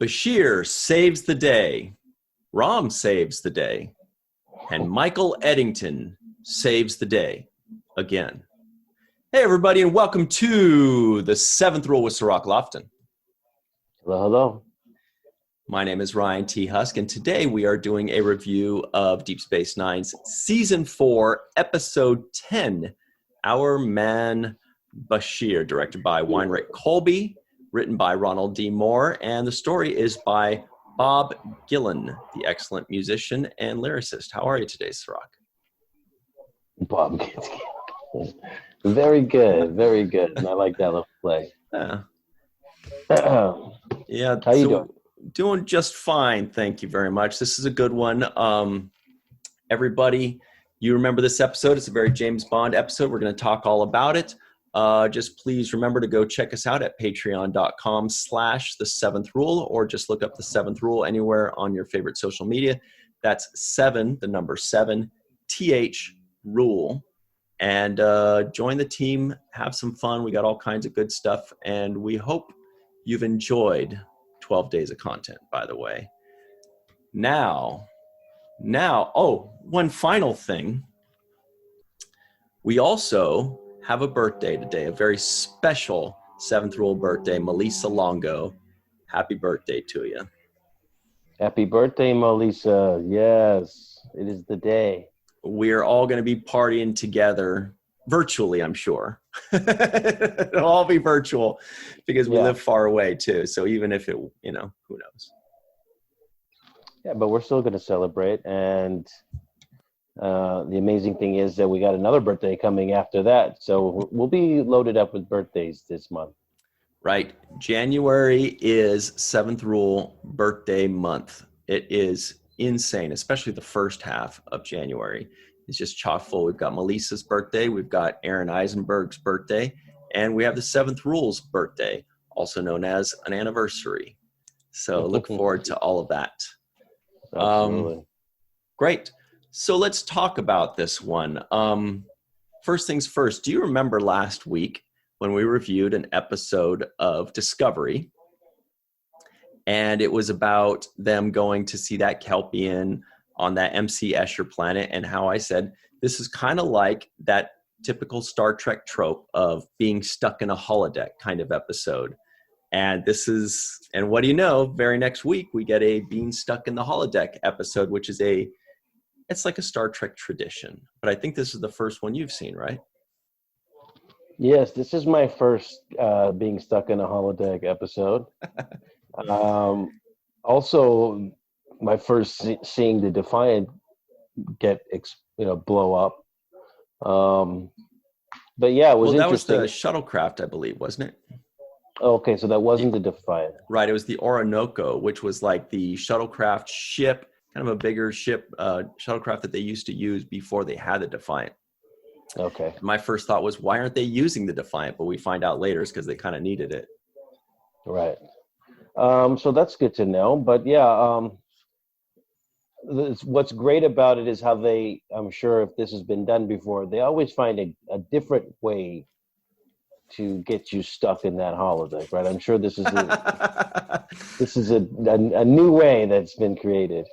Bashir saves the day. Rom saves the day. And Michael Eddington saves the day again. Hey, everybody, and welcome to the Seventh Rule with Cirroc Lofton. Hello, hello. My name is Ryan T. Husk, and today we are doing a review of Deep Space Nine's Season 4, Episode 10, Our Man Bashir, directed by Weinrich Colby, written by Ronald D. Moore, and the story is by Bob Gillen, the excellent musician and lyricist. How are you today, Cirroc? Bob Gillen. Very good, very good. And I like that little play. Yeah. How you doing? Doing just fine, thank you very much. This is a good one. Everybody, you remember this episode. It's a very James Bond episode. We're going to talk all about it. Just please remember to go check us out at patreon.com/the seventh rule, or just look up the seventh rule anywhere on your favorite social media. That's 7, the number 7, TH rule. And join the team, have some fun. We got all kinds of good stuff, and we hope you've enjoyed 12 days of content, by the way. Now, one final thing. We also have a birthday today, a very special Seventh Rule birthday, Melissa Longo. Happy birthday to you. Happy birthday, Melissa. Yes, it is the day. We're all going to be partying together virtually, I'm sure. It'll all be virtual because we live far away too. So even if it, who knows? Yeah, but we're still going to celebrate. And the amazing thing is that we got another birthday coming after that. So we'll be loaded up with birthdays this month. Right. January is Seventh Rule birthday month. It is insane, especially the first half of January. It's just chock full. We've got Melissa's birthday, we've got Aaron Eisenberg's birthday, and we have the Seventh Rule's birthday, also known as an anniversary. So look forward to all of that. Absolutely. Great. So let's talk about this one. First things first, do you remember last week when we reviewed an episode of Discovery? And it was about them going to see that Kelpian on that MC Escher planet, and how I said, this is kind of like that typical Star Trek trope of being stuck in a holodeck kind of episode. And what do you know, very next week, we get a being stuck in the holodeck episode, which is it's like a Star Trek tradition. But I think this is the first one you've seen, right? Yes, this is my first being stuck in a holodeck episode. Also, my first seeing the Defiant get blow up. But yeah, it was interesting. That was the shuttlecraft, I believe, wasn't it? Okay, so that wasn't the Defiant. Right, it was the Orinoco, which was like the shuttlecraft ship, kind of a bigger ship, shuttlecraft that they used to use before they had the Defiant. Okay. My first thought was, why aren't they using the Defiant? But we find out later it's because they kind of needed it. Right. So that's good to know. But yeah, what's great about it is how I'm sure if this has been done before, they always find a different way to get you stuck in that holodeck, right? I'm sure this is a new way that's been created.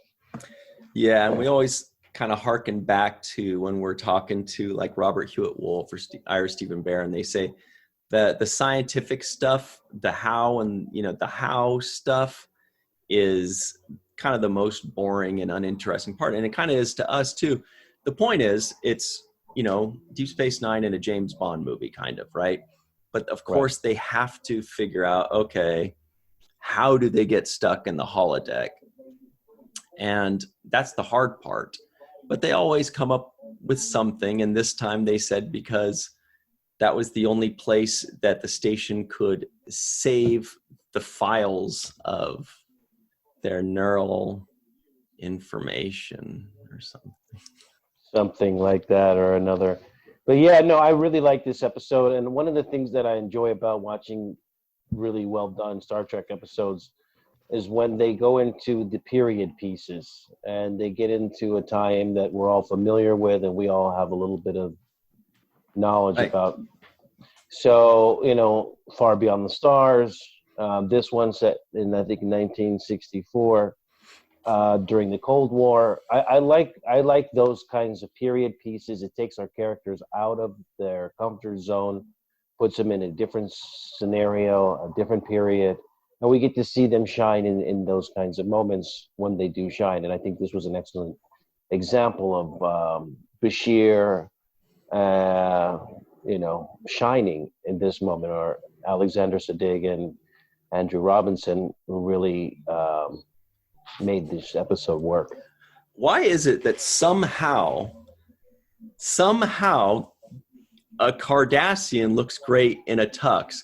Yeah, and we always kind of harken back to when we're talking to like Robert Hewitt Wolf or Ira Stephen Bear, and they say that the scientific stuff, the how, and the how stuff is kind of the most boring and uninteresting part, and it kind of is to us too. The point is, it's Deep Space Nine in a James Bond movie, kind of, right? But of course, they have to figure out, okay, how do they get stuck in the holodeck? And that's the hard part. But they always come up with something, and this time they said because that was the only place that the station could save the files of their neural information or something. Something like that or another. But yeah, no, I really like this episode. And one of the things that I enjoy about watching really well done Star Trek episodes is when they go into the period pieces and they get into a time that we're all familiar with and we all have a little bit of knowledge about. So, Far Beyond the Stars, This one set in, I think, 1964 during the Cold War. I like those kinds of period pieces. It takes our characters out of their comfort zone, puts them in a different scenario, a different period, and we get to see them shine in those kinds of moments when they do shine. And I think this was an excellent example of Bashir, shining in this moment, or Alexander Siddig and Andrew Robinson, who really made this episode work. Why is it that somehow a Cardassian looks great in a tux,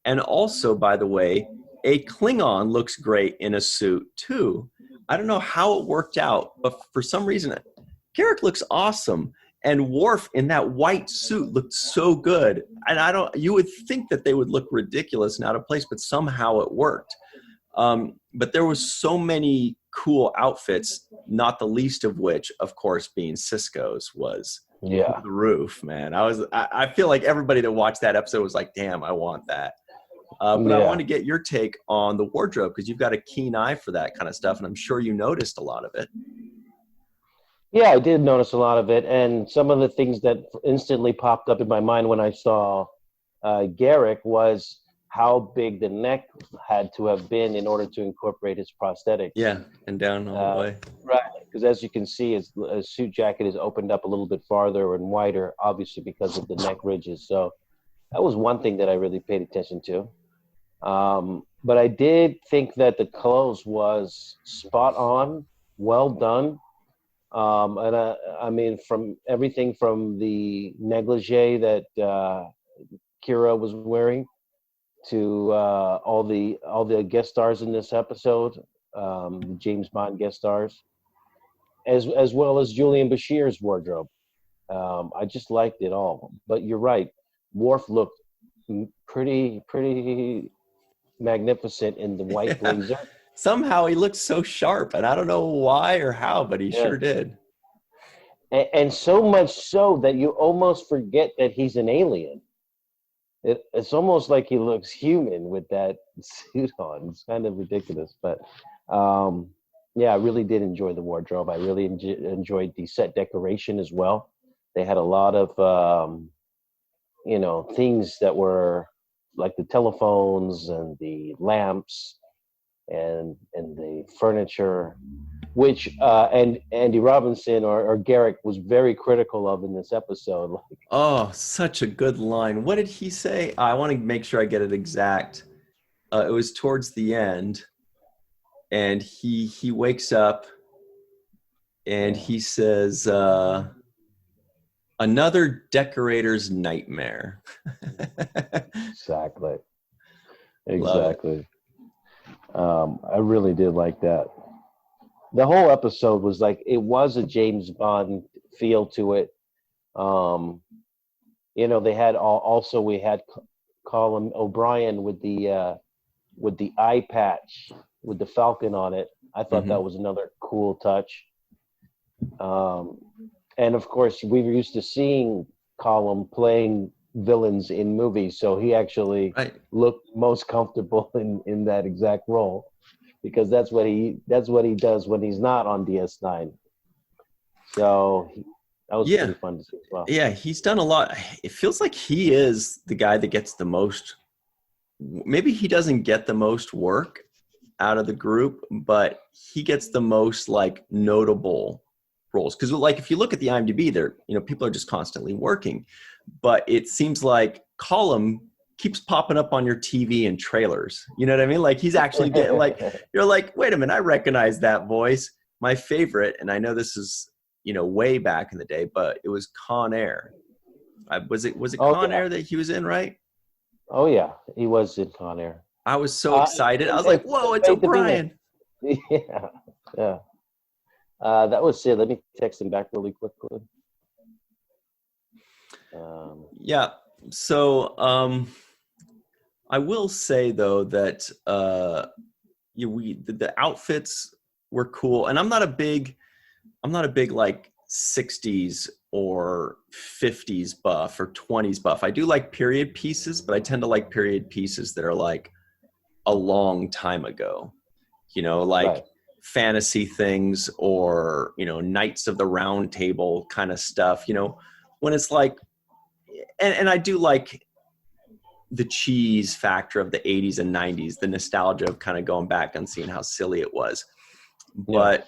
and also, by the way, a Klingon looks great in a suit too? I don't know how it worked out, but for some reason, Garrick looks awesome, and Worf in that white suit looked so good. And you would think that they would look ridiculous and out of place, but somehow it worked. But there was so many cool outfits, not the least of which, of course, being Sisko's was the roof, man. I feel like everybody that watched that episode was like, damn, I want that. But I want to get your take on the wardrobe, because you've got a keen eye for that kind of stuff, and I'm sure you noticed a lot of it. Yeah, I did notice a lot of it, and some of the things that instantly popped up in my mind when I saw Garrick was how big the neck had to have been in order to incorporate his prosthetics. Yeah, and down all the way. Right, because as you can see, his suit jacket is opened up a little bit farther and wider, obviously because of the neck ridges. So that was one thing that I really paid attention to. But I did think that the clothes was spot on, well done. And I mean, from everything from the negligee that Kira was wearing to all the guest stars in this episode, the James Bond guest stars, as well as Julian Bashir's wardrobe. I just liked it all. But you're right, Worf looked pretty magnificent in the white blazer. Somehow he looked so sharp, and I don't know why or how, but he sure did. And so much so that you almost forget that he's an alien. It's almost like he looks human with that suit on. It's kind of ridiculous, but I really did enjoy the wardrobe. I really enjoyed the set decoration as well. They had a lot of things that were like the telephones and the lamps and the furniture, which and Andy Robinson or Garrick was very critical of in this episode. Oh, such a good line. What did he say? I want to make sure I get it exact. It was towards the end, and he wakes up and he says, another decorator's nightmare. Exactly. I really did like that. The whole episode was like, it was a James Bond feel to it. They had we had Colin O'Brien with the eye patch with the Falcon on it. I thought that was another cool touch. And of course, we were used to seeing Colin playing villains in movies, so he actually looked most comfortable in that exact role, because that's what he does when he's not on DS9. So that was pretty fun to see as well. Yeah, he's done a lot. It feels like he is the guy that gets the most. Maybe he doesn't get the most work out of the group, but he gets the most like notable roles. Because like if you look at the IMDb, there people are just constantly working, but it seems like Column keeps popping up on your TV and trailers. You know what I mean? Like he's actually getting like, you're like, wait a minute, I recognize that voice. My favorite, and I know this is way back in the day, but it was Con Air. Was it Con Air that he was in, right? Oh yeah, he was in Con Air. I was so excited. I was like, whoa, it's O'Brien. Yeah. That was it. Let me text him back really quickly. So I will say though that the outfits were cool, and I'm not a big like 60s or 50s buff or 20s buff. I do like period pieces, but I tend to like period pieces that are like a long time ago, like Right. fantasy things or, Knights of the Round Table kind of stuff, when it's like, and I do like the cheese factor of the 80s and 90s, the nostalgia of kind of going back and seeing how silly it was. But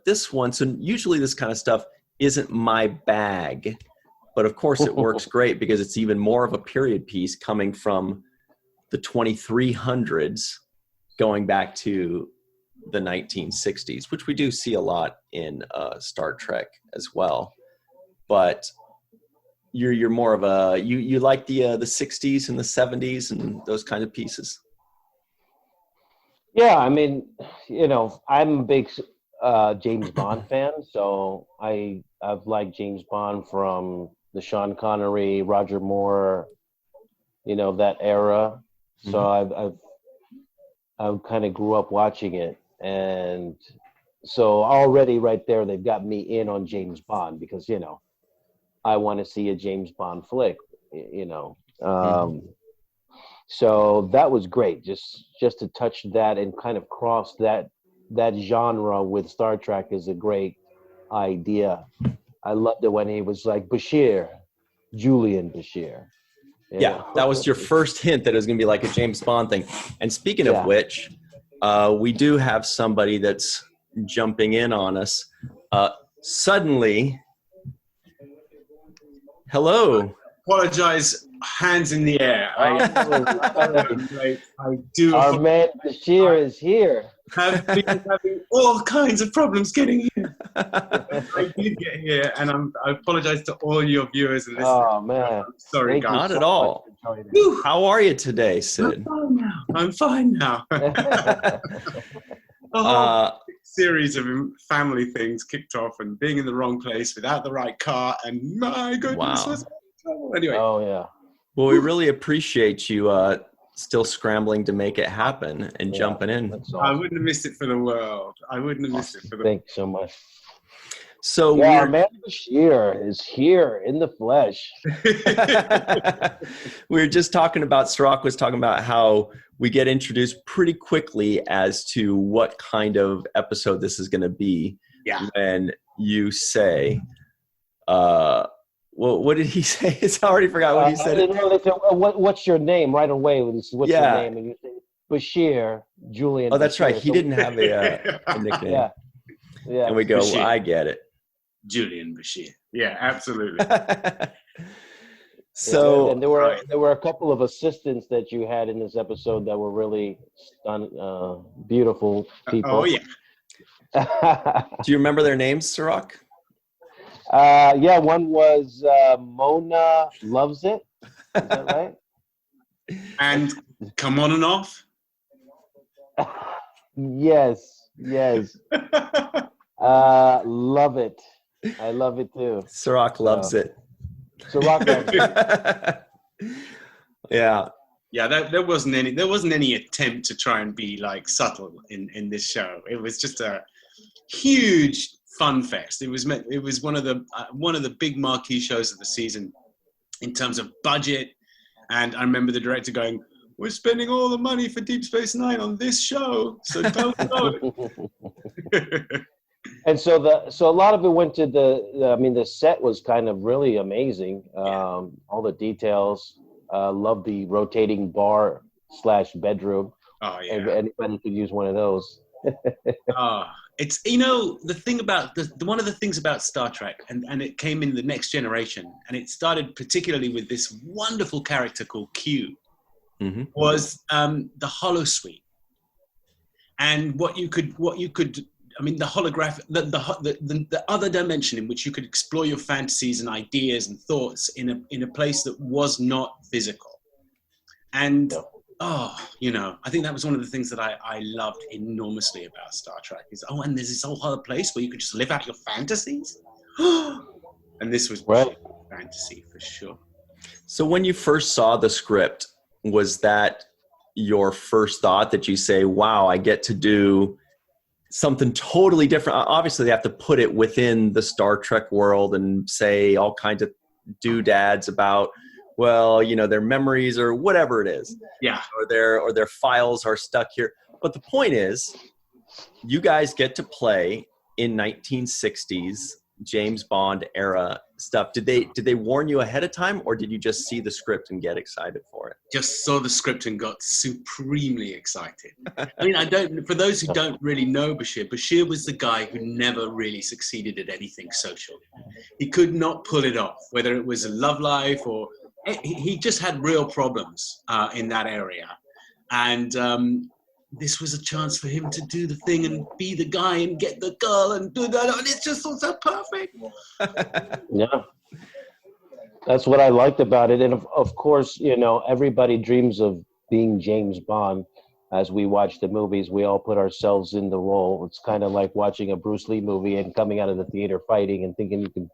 this one, so usually this kind of stuff isn't my bag, but of course it works great because it's even more of a period piece coming from the 2300s going back to the 1960s, which we do see a lot in Star Trek as well. But you're more of a you like the 60s and the 70s and those kind of pieces. Yeah, I mean, I'm a big James Bond fan, so I've liked James Bond from the Sean Connery, Roger Moore, that era. So I kind of grew up watching it, and so already right there they've got me in on James Bond because I want to see a James Bond flick, So that was great, just to touch that and kind of cross that genre with Star Trek is a great idea. I loved it when he was like Bashir, Julian Bashir. That was your first hint that it was going to be like a James Bond thing. And speaking of which, we do have somebody that's jumping in on us. Suddenly, hello. Apologize, hands in the air. I do. Our man Bashir is here. Have been having all kinds of problems getting here. I did get here, and I apologize to all your viewers and listeners. Oh man, I'm sorry, guys. Not at all. How are you today, Sid? I'm fine now. A whole series of family things kicked off, and being in the wrong place without the right car, and my goodness, was trouble. Anyway. Oh yeah. Well, we really appreciate you still scrambling to make it happen and jumping in. Awesome. I wouldn't have missed it for the world. I wouldn't have missed it for the world. Thanks so much. So our man Bashir is here in the flesh. we were just talking about, Cirroc was talking about how we get introduced pretty quickly as to what kind of episode this is going to be. Yeah. When you say, well, what did he say? I already forgot what he said. They said, what's your name right away? What's your name? And you say, Bashir, Julian. Oh, that's Bashir. right. He didn't have a nickname. Yeah. And we go, Bashir. well, I get it. Julian Bashir. Yeah, absolutely. So, and there were a couple of assistants that you had in this episode that were really beautiful people. Oh yeah. Do you remember their names, Cirroc? One was Mona Loves It. Is that right? And Come On and Off. Yes. Love it. I love it too. Cirroc loves it. Cirroc loves it. Yeah. Yeah, there wasn't any attempt to try and be like subtle in this show. It was just a huge fun fest. It was one of the big marquee shows of the season in terms of budget. And I remember the director going, "We're spending all the money for Deep Space Nine on this show, so don't go." And so a lot of it went to the set was kind of really amazing. All the details. Love the rotating bar / bedroom. Oh yeah. Anybody could use one of those. It's the thing about one of the things about Star Trek, and it came in the Next Generation, and it started particularly with this wonderful character called Q, was the holosuite, and what you could the holograph, the other dimension in which you could explore your fantasies and ideas and thoughts in a place that was not physical, and. I think that was one of the things that I loved enormously about Star Trek is, and there's this whole other place where you could just live out your fantasies. And this was right. Fantasy for sure. So when you first saw the script, was that your first thought that you say, wow, I get to do something totally different? Obviously, they have to put it within the Star Trek world and say all kinds of doodads about well, their memories or whatever it is. Yeah. Or their files are stuck here. But the point is, you guys get to play in 1960s James Bond era stuff. Did they warn you ahead of time, or did you just see the script and get excited for it? Just saw the script and got supremely excited. I mean, for those who don't really know Bashir was the guy who never really succeeded at anything social. He could not pull it off, whether it was a love life or he just had real problems in that area. And this was a chance for him to do the thing and be the guy and get the girl and do that. And it's just so perfect. Yeah. That's what I liked about it. And of course, everybody dreams of being James Bond. As we watch the movies, we all put ourselves in the role. It's kind of like watching a Bruce Lee movie and coming out of the theater fighting and thinking you can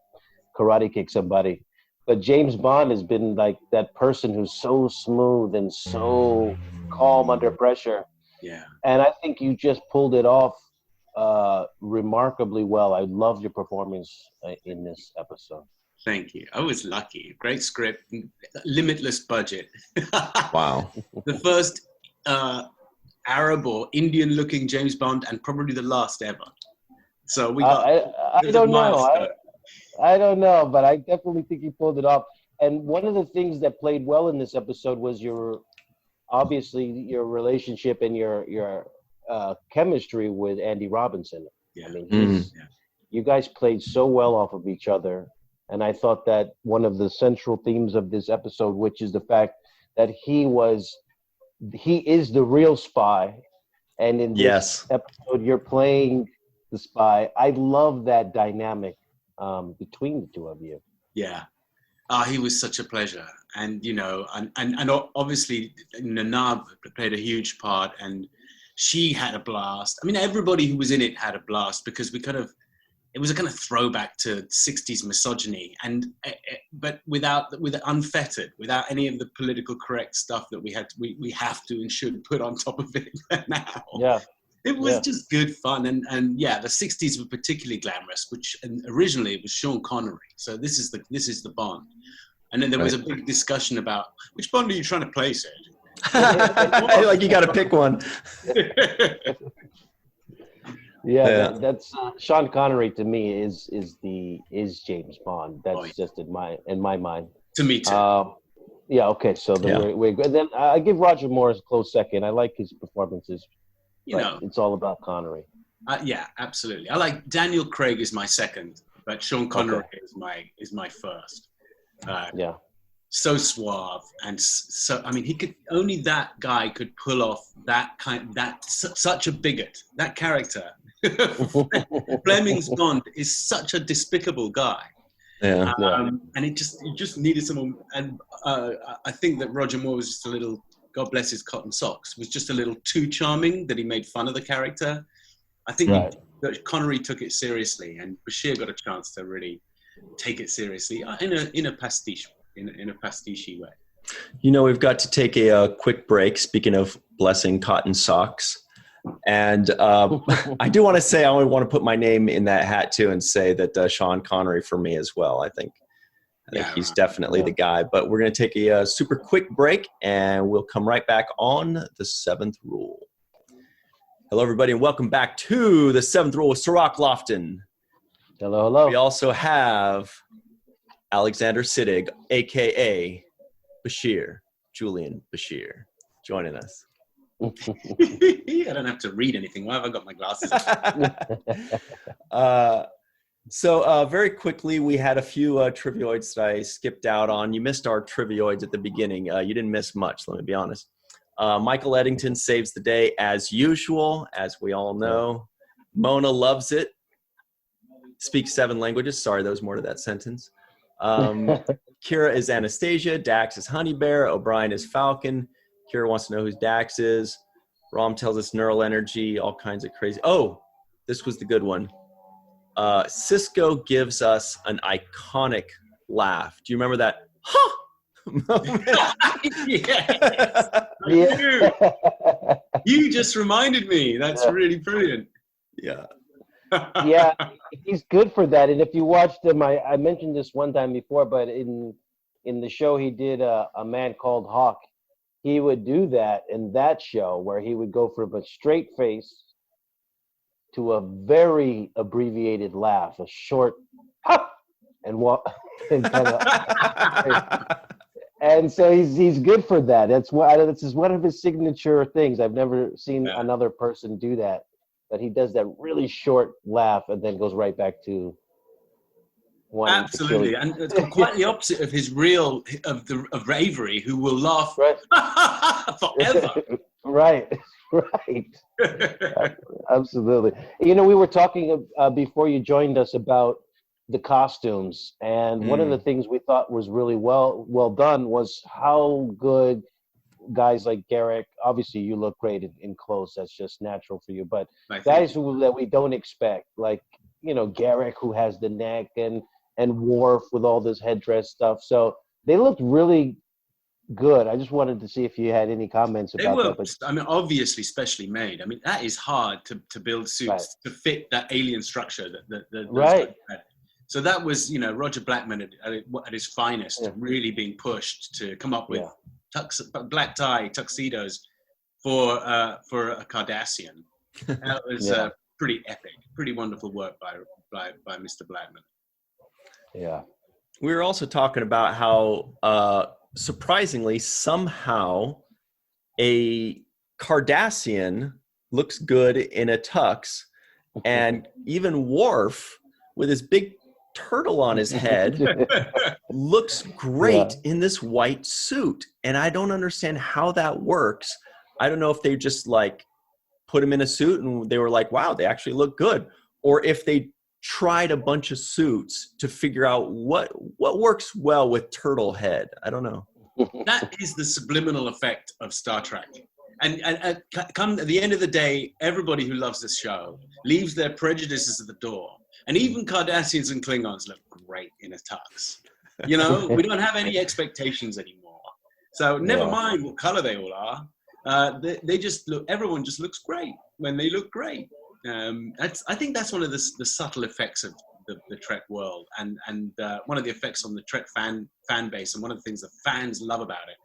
karate kick somebody. But James Bond has been like that person who's so smooth and so calm under pressure. Yeah. And I think you just pulled it off remarkably well. I loved your performance in this episode. Thank you. I was lucky. Great script, limitless budget. Wow. The first Arab or Indian-looking James Bond, and probably the last ever. So we got. I don't know. I don't know, but I definitely think you pulled it off. And one of the things that played well in this episode was obviously your relationship and your chemistry with Andy Robinson. Yeah. I mean, you guys played so well off of each other. And I thought that one of the central themes of this episode, which is the fact that he is the real spy. And in this episode, you're playing the spy. I love that dynamic between the two of you. Yeah. He was such a pleasure. And, and obviously Nana played a huge part, and she had a blast. I mean, everybody who was in it had a blast, because it was a kind of throwback to 60s misogyny, but unfettered, without any of the political correct stuff that we have to and should put on top of it now. Yeah. It was just good fun. And the 60s were particularly glamorous, and originally it was Sean Connery. So this is the Bond. And then there was a big discussion about, which Bond are you trying to play, Sid? Like you got to pick one. That's Sean Connery to me is James Bond. That's just in my mind. To me too. Okay. So we're good. Then I give Roger Moore a close second. I like his performances. It's all about Connery. Yeah, absolutely. I like Daniel Craig is my second, but Sean Connery is my first. So suave, and so I mean, that guy could pull off such a bigot. That character, Fleming's Bond, is such a despicable guy. Yeah. And you just needed someone, and I think that Roger Moore was just a little, God bless his cotton socks, was just a little too charming, that he made fun of the character. I think that Connery took it seriously, and Bashir got a chance to really take it seriously in a pastiche way. We've got to take a quick break. Speaking of blessing cotton socks, and I do want to say I only want to put my name in that hat too, and say that Sean Connery for me as well. I think he's definitely the guy. But we're going to take a super quick break, and we'll come right back on The Seventh Rule. Hello, everybody, and welcome back to The Seventh Rule with Cirroc Lofton. Hello, hello. We also have Alexander Siddig, a.k.a. Bashir, Julian Bashir, joining us. I don't have to read anything. Why have I got my glasses on? So very quickly, we had a few trivioids that I skipped out on. You missed our trivioids at the beginning. You didn't miss much, let me be honest. Michael Eddington saves the day as usual, as we all know. Mona loves it. Speaks 7 languages. Sorry, there was more to that sentence. Kira is Anastasia. Dax is Honey Bear. O'Brien is Falcon. Kira wants to know who Dax is. Rom tells us neural energy, all kinds of crazy. Oh, this was the good one. Sisko gives us an iconic laugh. Do you remember that? Huh! Yes. You just reminded me. That's really brilliant. Yeah. Yeah, he's good for that. And if you watched him, I mentioned this one time before, but in in the show he did, A Man Called Hawk, he would do that in that show where he would go from a straight face to a very abbreviated laugh, a short ha, and what, and kind of, and so he's good for that. That's one of his signature things. I've never seen another person do that. But he does that really short laugh and then goes right back to one. Absolutely, and it's quite the opposite of his real of Avery, who will laugh forever. Right. Absolutely. You know, we were talking before you joined us about the costumes, and one of the things we thought was really well done was how good guys like Garrick, obviously you look great in clothes, that's just natural for you, but guys that we don't expect, like, you know, Garrick, who has the neck, and Worf with all this headdress stuff, so they looked really good. I just wanted to see if you had any comments about that. But I mean, obviously specially made. I mean, that is hard to build suits to fit that alien structure that those guys had. So that was, you know, Roger Blackmon at his finest, really being pushed to come up with black tie tuxedos for a Cardassian. That was pretty epic, pretty wonderful work by Mr. Blackmon. Yeah. We were also talking about how surprisingly somehow a Cardassian looks good in a tux, and even Worf with his big turtle on his head looks great in this white suit, and I don't understand how that works. I don't know if they just like put him in a suit and they were like, wow, they actually look good, or if they tried a bunch of suits to figure out what works well with turtle head. I don't know. That is the subliminal effect of Star Trek. And come at the end of the day, everybody who loves this show leaves their prejudices at the door. And even Cardassians and Klingons look great in a tux. You know, we don't have any expectations anymore. So never mind what color they all are. They just look. Everyone just looks great when they look great. I think that's one of the subtle effects of the Trek world, and one of the effects on the Trek fan base, and one of the things that fans love about it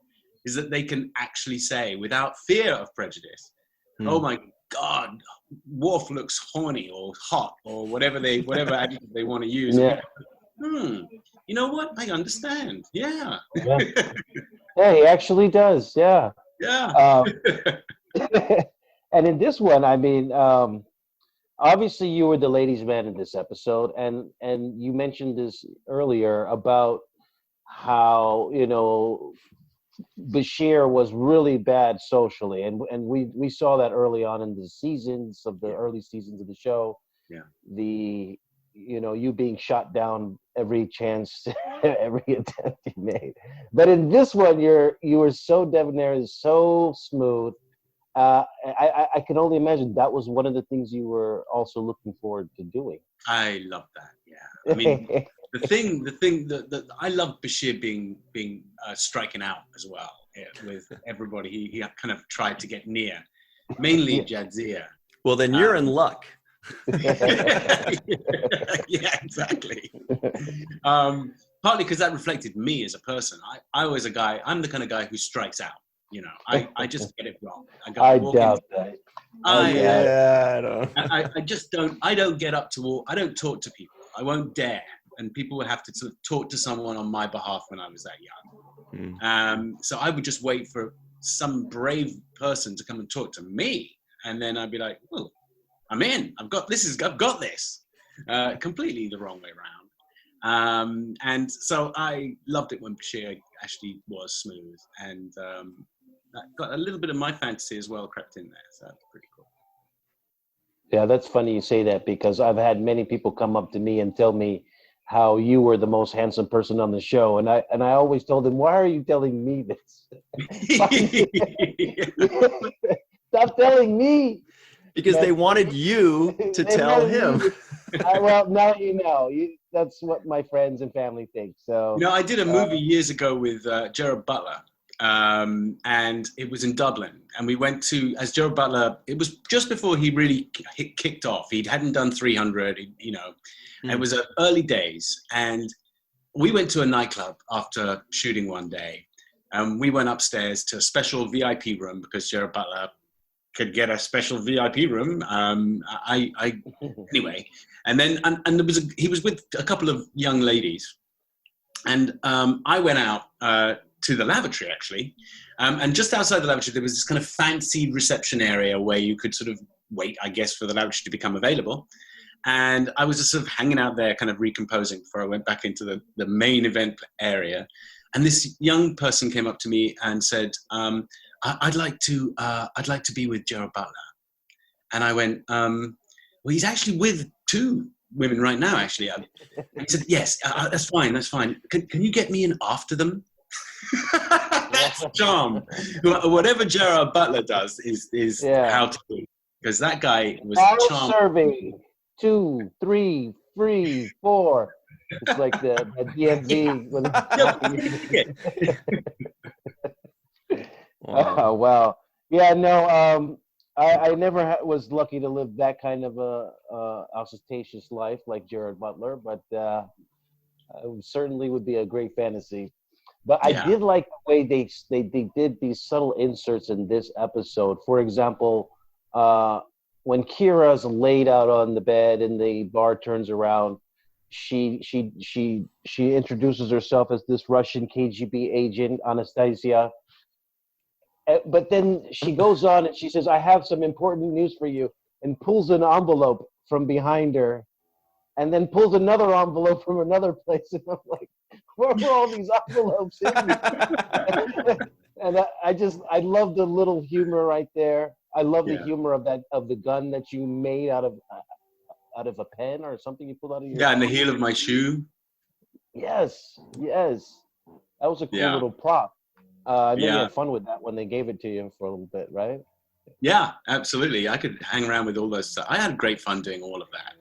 is that they can actually say without fear of prejudice, "Oh my God, Worf looks horny or hot or whatever adjective they want to use." Yeah. You know what? I understand. Yeah. Yeah, he actually does. Yeah. Yeah. And in this one, I mean, obviously you were the ladies' man in this episode, and you mentioned this earlier about how, you know, Bashir was really bad socially, and we saw that early on in the early seasons of the show. Yeah. You being shot down every chance, every attempt you made. But in this one, you were so debonair, so smooth. I can only imagine that was one of the things you were also looking forward to doing. I love that. Yeah. I mean, the thing that I love Bashir being striking out as well with everybody. He kind of tried to get near, mainly Jadzia. Well, then you're in luck. Yeah, exactly. Partly because that reflected me as a person. I'm the kind of guy who strikes out. You know, I just get it wrong. I doubt that. I just don't. I don't get up to all. I don't talk to people. I won't dare. And people would have to sort of talk to someone on my behalf when I was that young. So I would just wait for some brave person to come and talk to me, and then I'd be like, "Well, I'm in. I've got this. Completely the wrong way around." And so I loved it when Bashir actually was smooth, and got a little bit of my fantasy as well crept in there. So that's pretty cool. Yeah, that's funny you say that, because I've had many people come up to me and tell me how you were the most handsome person on the show, and I always told them, why are you telling me this? Stop telling me. Because they wanted you to tell him. Well, now you know. That's what my friends and family think. So, you know, I did a movie years ago with Gerard Butler, and it was in Dublin. And we went as Gerard Butler, it was just before he really kicked off. He hadn't done 300, It was early days. And we went to a nightclub after shooting one day. We went upstairs to a special VIP room because Gerard Butler could get a special VIP room. Anyway, and then and there was he was with a couple of young ladies, and I went out to the lavatory actually, and just outside the lavatory there was this kind of fancy reception area where you could sort of wait, I guess, for the lavatory to become available. And I was just sort of hanging out there, kind of recomposing before I went back into the main event area. And this young person came up to me and said, I'd like to be with Gerard Butler. And I went, well, he's actually with 2 women right now, actually. And he said, yes, that's fine. Can you get me in after them? That's charm. Whatever Gerard Butler does is how to do. Because that guy was charming. Serving 2, 3, 3, 4. It's like the DMV. Wow. Oh, wow. Yeah, no, I never was lucky to live that kind of a ostentatious life like Gerard Butler, but it certainly would be a great fantasy. But I did like the way they did these subtle inserts in this episode. For example, when Kira's laid out on the bed and the bar turns around, she introduces herself as this Russian KGB agent, Anastasia. But then she goes on and she says, I have some important news for you, and pulls an envelope from behind her, and then pulls another envelope from another place. And I'm like, where were all these envelopes in? And I love the little humor right there. I love the humor of the gun that you made out of a pen or something you pulled out of your in the heel of my shoe. Yes. That was a cool little prop. I know you had fun with that when they gave it to you for a little bit, right? Yeah, absolutely. I could hang around with all those stuff. I had great fun doing all of that.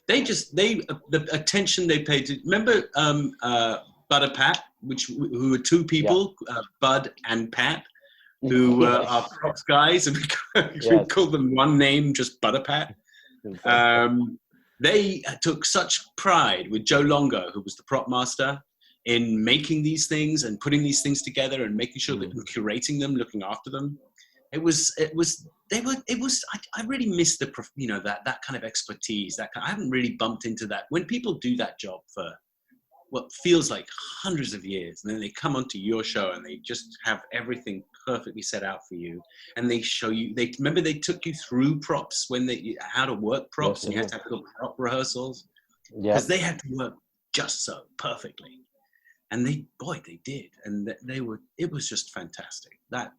The attention they paid to, remember Bud and Pat, who were 2 people, Bud and Pat, who are props guys, and we called them one name, just Butterpat. They took such pride with Joe Longo, who was the prop master, in making these things and putting these things together and making sure that curating them, looking after them. I really miss that kind of expertise. I haven't really bumped into that. When people do that job for what feels like hundreds of years, and then they come onto your show and they just have everything perfectly set out for you, and they show you. They took you through props how to work props, and you had to have little prop rehearsals because they had to work just so perfectly. And they did, and it was just fantastic. I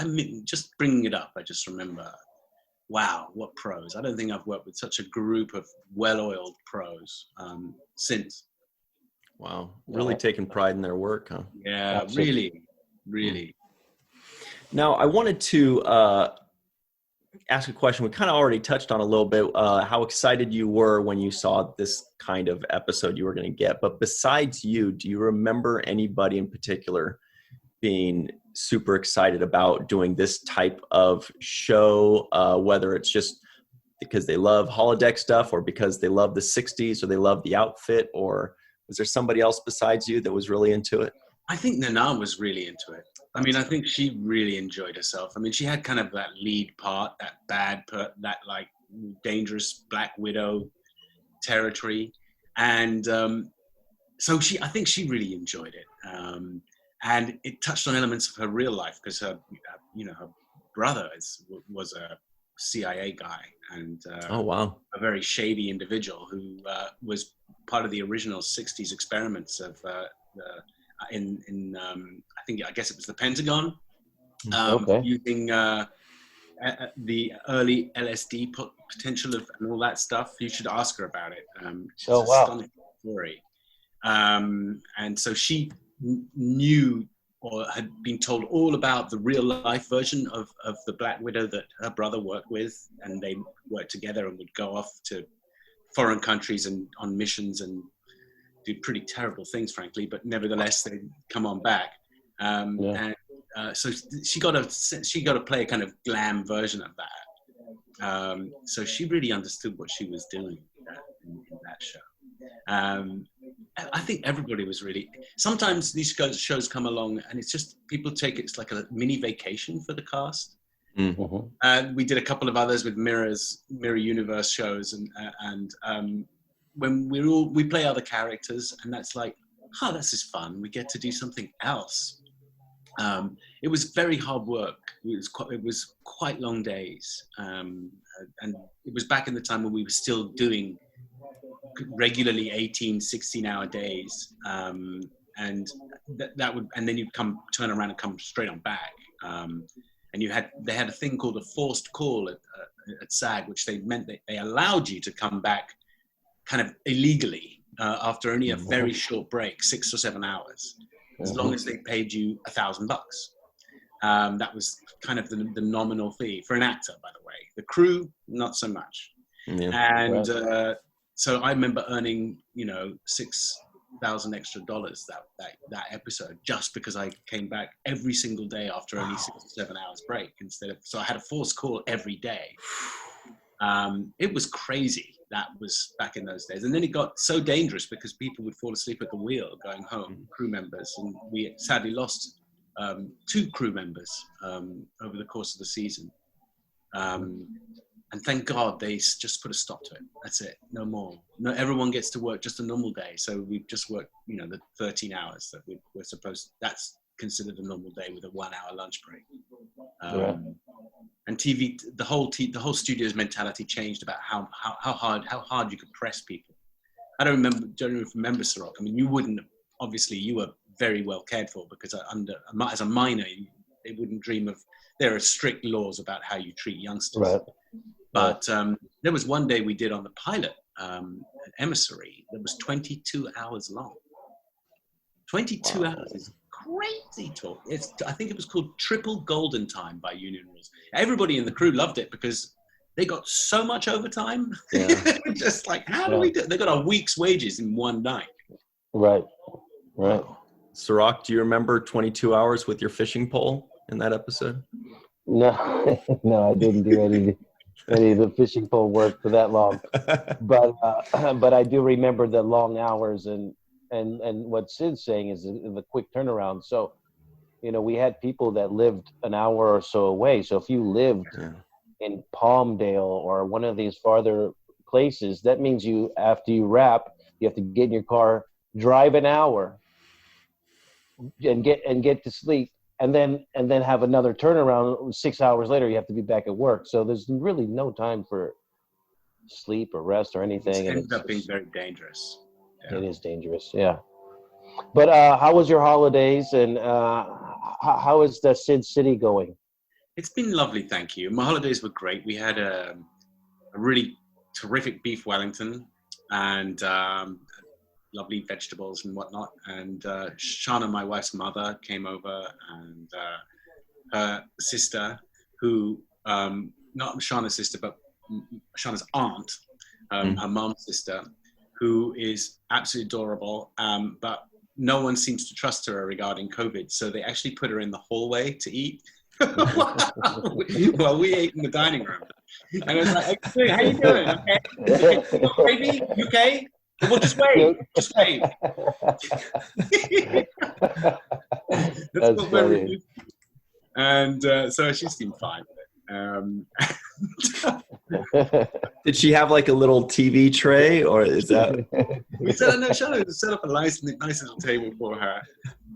mean, just bringing it up, I just remember, wow, what pros! I don't think I've worked with such a group of well-oiled pros since. Wow, really taking pride in their work, huh? Yeah, absolutely. Really. Now, I wanted to ask a question. We kind of already touched on a little bit how excited you were when you saw this kind of episode you were going to get. But besides you, do you remember anybody in particular being super excited about doing this type of show, whether it's just because they love holodeck stuff or because they love the 60s or they love the outfit, or was there somebody else besides you that was really into it? I think Nana was really into it. I mean, I think she really enjoyed herself. I mean, she had kind of that lead part, that like dangerous Black Widow territory. And so I think she really enjoyed it. And it touched on elements of her real life because her brother was a CIA guy and a very shady individual who was part of the original 60s experiments of I guess it was the Pentagon, using the early LSD potential and all that stuff. You should ask her about it. It's an astonishing story. And so she knew or had been told all about the real life version of the Black Widow that her brother worked with, and they worked together and would go off to foreign countries and on missions and do pretty terrible things, frankly, but nevertheless they come on back. And so she got to play a kind of glam version of that. So she really understood what she was doing in that show. I think everybody was really. Sometimes these shows come along, and it's just people take it's like a mini vacation for the cast. Mm-hmm. And we did a couple of others with mirror universe shows, and when we play other characters, and that's like, oh, this is fun. We get to do something else. It was very hard work. It was quite long days, and it was back in the time when we were still doing regularly 18, 16-hour days, and that would, and then you'd turn around and come straight on back. And they had a thing called a forced call at SAG, which meant that they allowed you to come back kind of illegally after only a very short break, 6 or 7 hours, as long as they paid you $1,000. That was kind of the nominal fee for an actor, by the way. The crew, not so much. Yeah. And so I remember earning, $6,000 extra that episode, just because I came back every single day after only 6 or 7 hours break so I had a forced call every day. It was crazy. That was back in those days. And then it got so dangerous because people would fall asleep at the wheel going home, crew members. And we sadly lost 2 crew members over the course of the season. And thank God they just put a stop to it. That's it. No more. No, everyone gets to work just a normal day. So we've just worked, the 13 hours that we're supposed. That's considered a normal day with a 1-hour lunch break. And TV, the whole studio's mentality changed about how hard you could press people. I don't remember Cirroc. I mean, you wouldn't. Obviously, you were very well cared for because as a minor, they wouldn't dream of. There are strict laws about how you treat youngsters. Right. But there was one day we did on the pilot, Emissary, that was 22 hours long. 22 hours is crazy talk. I think it was called Triple Golden Time by Union Rules. Everybody in the crew loved it because they got so much overtime. Yeah. Just like, how do we do it? They got a week's wages in one night. Right. Cirroc, do you remember 22 hours with your fishing pole in that episode? No, I didn't do any of the fishing pole work for that long. But I do remember the long hours and what Sid's saying is the quick turnaround. So, we had people that lived an hour or so away. So if you lived in Palmdale or one of these farther places, that means after you wrap, you have to get in your car, drive an hour, and get to sleep. And then have another turnaround 6 hours later. You have to be back at work. So there's really no time for sleep or rest or anything. It ends up being very dangerous. Yeah. It is dangerous, yeah. But how was your holidays, and how is the Sid City going? It's been lovely, thank you. My holidays were great. We had a really terrific beef Wellington and lovely vegetables and whatnot. And Shauna, my wife's mother, came over, and her sister, who, not Shauna's sister, but Shauna's aunt, her mom's sister, who is absolutely adorable, but no one seems to trust her regarding COVID. So they actually put her in the hallway to eat. Well, we ate in the dining room. And I was like, hey, how you doing? Okay? Baby, you okay? Well, just wait. That's funny. And so she seemed fine with it. Did she have like a little TV tray, or is that? We set up a nice little table for her.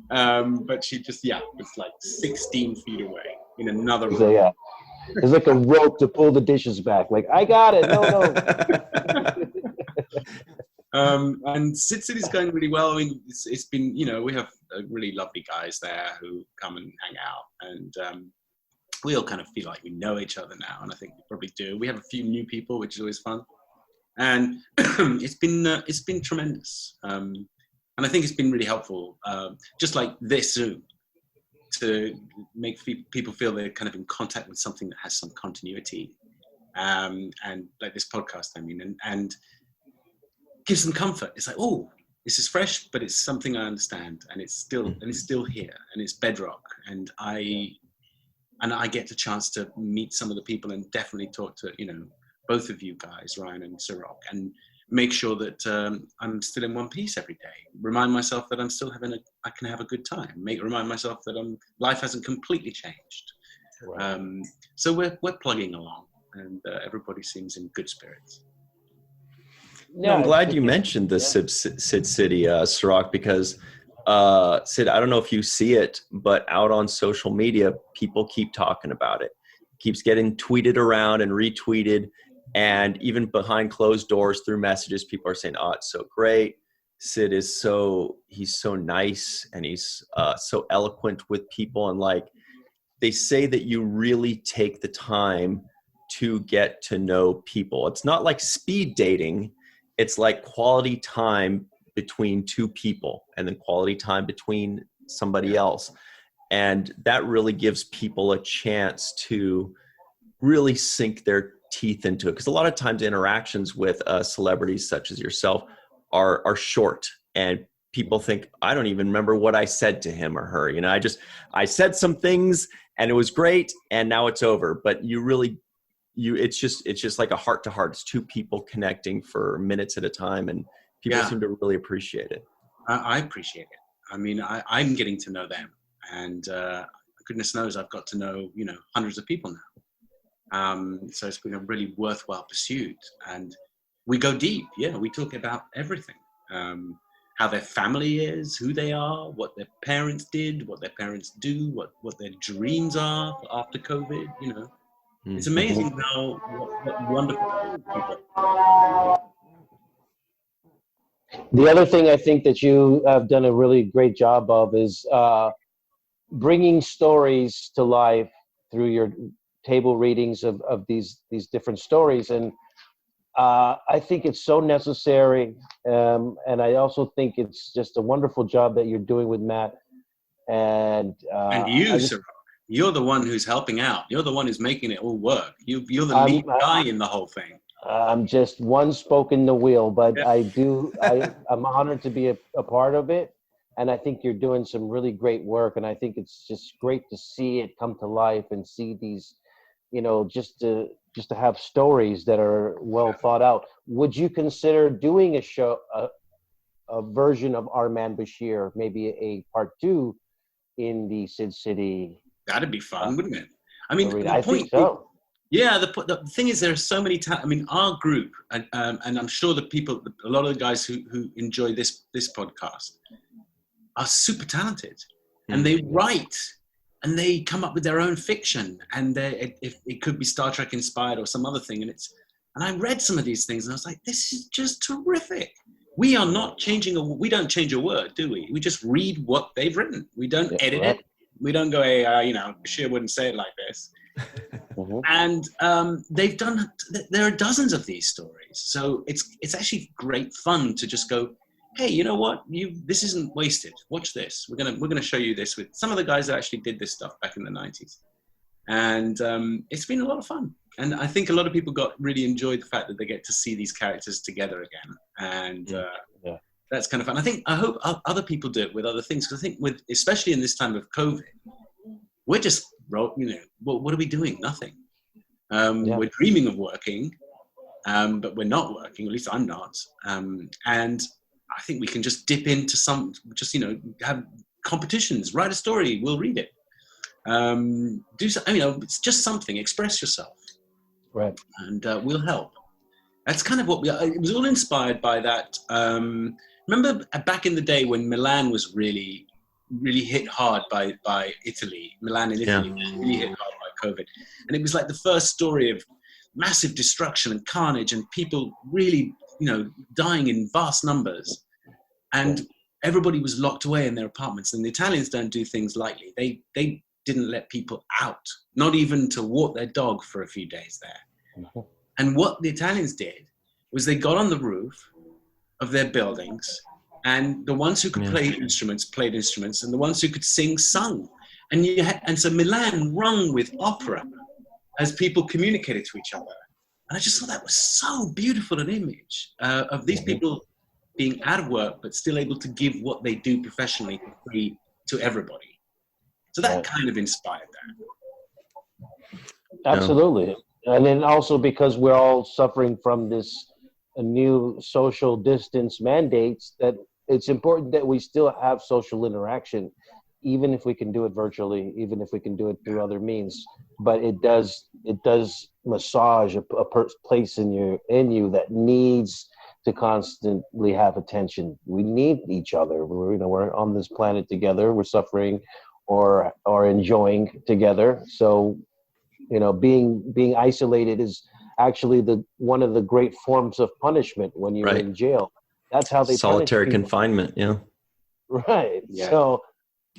But she just, was like 16 feet away in another room. So, yeah. It's like a rope to pull the dishes back. Like, I got it. No. And City's going really well. I mean, it's been, we have really lovely guys there who come and hang out, and we all kind of feel like we know each other now, and I think we probably do. We have a few new people, which is always fun, and it's been tremendous. And I think it's been really helpful, just like this Zoom, to make people feel they're kind of in contact with something that has some continuity, and like this podcast, I mean, and gives them comfort. It's like, oh, this is fresh, but it's something I understand, and it's still here, and it's bedrock, and I get the chance to meet some of the people and definitely talk to both of you guys, Ryan and Cirroc, and make sure that I'm still in one piece every day. Remind myself that I'm still I can have a good time. Remind myself that life hasn't completely changed. Right. So we're plugging along, and everybody seems in good spirits. Yeah, I'm glad you mentioned the Sid City, Cirroc, because Sid, I don't know if you see it, but out on social media, people keep talking about it. It keeps getting tweeted around and retweeted, and even behind closed doors through messages, people are saying, "Oh, it's so great. Sid is he's so nice, and he's so eloquent with people." And like, they say that you really take the time to get to know people. It's not like speed dating. It's like quality time between two people, and then quality time between somebody else. And that really gives people a chance to really sink their teeth into it. Because a lot of times interactions with celebrities such as yourself are short, and people think, I don't even remember what I said to him or her. You know, I said some things and it was great, and now it's over. But it's just like a heart to heart. It's two people connecting for minutes at a time, and people seem to really appreciate it. I appreciate it. I mean, I'm getting to know them, and goodness knows I've got to know, hundreds of people now. So it's been a really worthwhile pursuit, and we go deep. Yeah, we talk about everything. How their family is, who they are, what their parents did, what their parents do, what their dreams are after COVID, It's amazing what wonderful people. The other thing I think that you have done a really great job of is bringing stories to life through your table readings of these different stories. And I think it's so necessary. And I also think it's just a wonderful job that you're doing with Matt. And you, Cirroc. You're the one who's helping out. You're the one who's making it all work. You're the lead guy in the whole thing. I'm just one spoke in the wheel, but I'm honored to be a part of it. And I think you're doing some really great work. And I think it's just great to see it come to life and see these, just to have stories that are well thought out. Would you consider doing a show, a version of Our Man Bashir, maybe a part 2 in the Sid City? That'd be fun, wouldn't it? I mean, I think so. Yeah, the thing is, there are so many. Our group, and I'm sure a lot of the guys who enjoy this podcast, are super talented, and they write, and they come up with their own fiction, and it could be Star Trek inspired or some other thing, and I read some of these things, and I was like, this is just terrific. We are not we don't change a word, do we? We just read what they've written. We don't edit it. We don't go, Bashir wouldn't say it like this. And there are dozens of these stories. So it's actually great fun to just go, hey, you know what? This isn't wasted. Watch this. We're gonna show you this with some of the guys that actually did this stuff back in the 90s. And it's been a lot of fun. And I think a lot of people really enjoyed the fact that they get to see these characters together again. And that's kind of fun. I hope other people do it with other things, because I think especially in this time of COVID, we're just, what are we doing? Nothing. We're dreaming of working, but we're not working. At least I'm not. And I think we can just dip into have competitions, write a story, we'll read it. Do something, it's just something, express yourself. Right. And we'll help. That's kind of it was all inspired by that. Remember back in the day when Milan was really, really hit hard by Italy, Milan in Italy, really hit hard by COVID. And it was like the first story of massive destruction and carnage and people really, dying in vast numbers. And everybody was locked away in their apartments. And the Italians don't do things lightly. They didn't let people out, not even to walk their dog for a few days there. Mm-hmm. And what the Italians did was they got on the roof of their buildings, and the ones who could play instruments played instruments, and the ones who could sing sung. And so Milan rung with opera as people communicated to each other. And I just thought that was so beautiful an image of these people being out of work but still able to give what they do professionally for free to everybody. So that kind of inspired that. Absolutely. And then also because we're all suffering from this new social distance mandates, that it's important that we still have social interaction, even if we can do it virtually, even if we can do it through other means. But it does massage a place in you that needs to constantly have attention. We need each other. We're on this planet together. We're suffering or enjoying together. So, being isolated is actually one of the great forms of punishment when you're in jail. That's how they solitary confinement. Yeah. Right. Yeah.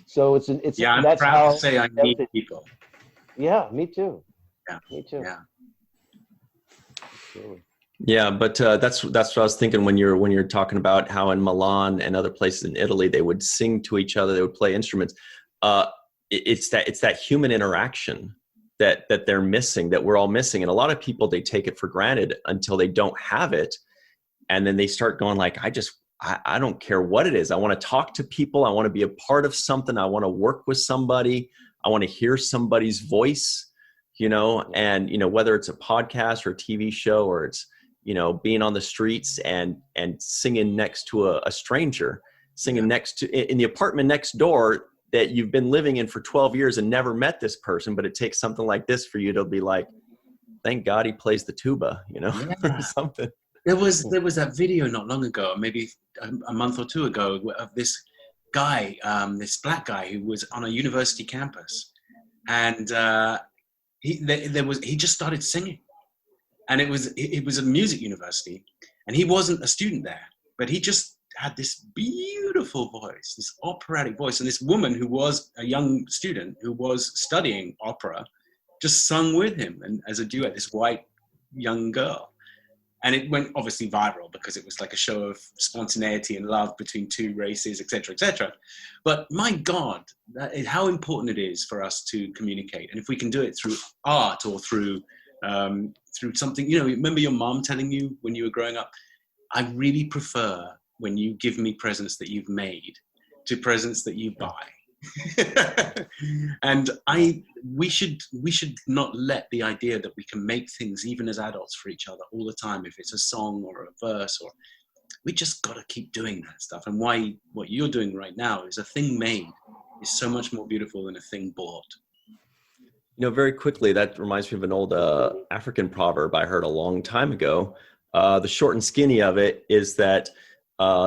So it's I'm that's proud how to say I need people. Yeah, me too. Yeah. Me too. Yeah. Really. Yeah, but that's what I was thinking when you're talking about how in Milan and other places in Italy they would sing to each other, they would play instruments. It's that human interaction that they're missing, that we're all missing, and a lot of people, they take it for granted until they don't have it, and then they start going like, I don't care what it is. I want to talk to people. I want to be a part of something. I want to work with somebody. I want to hear somebody's voice, and whether it's a podcast or a TV show, or it's being on the streets and singing next to a stranger, singing next to in the apartment next door that you've been living in for 12 years and never met this person, but it takes something like this for you to be like, thank God he plays the tuba, or something. There was that video not long ago, maybe a month or two ago, of this guy, this black guy who was on a university campus, and he just started singing, and it was a music university, and he wasn't a student there, but he just had this beautiful voice, this operatic voice, and this woman who was a young student who was studying opera just sung with him, and as a duet, this white young girl. And it went obviously viral because it was like a show of spontaneity and love between two races, etc., etc. But my God, how important it is for us to communicate. And if we can do it through art or through something, remember your mom telling you when you were growing up, I really prefer when you give me presents that you've made to presents that you buy. And we should not let the idea that we can make things even as adults for each other all the time, if it's a song or a verse, or we just got to keep doing that stuff. And what you're doing right now is a thing made is so much more beautiful than a thing bought. Very quickly, that reminds me of an old African proverb I heard a long time ago. The short and skinny of it is that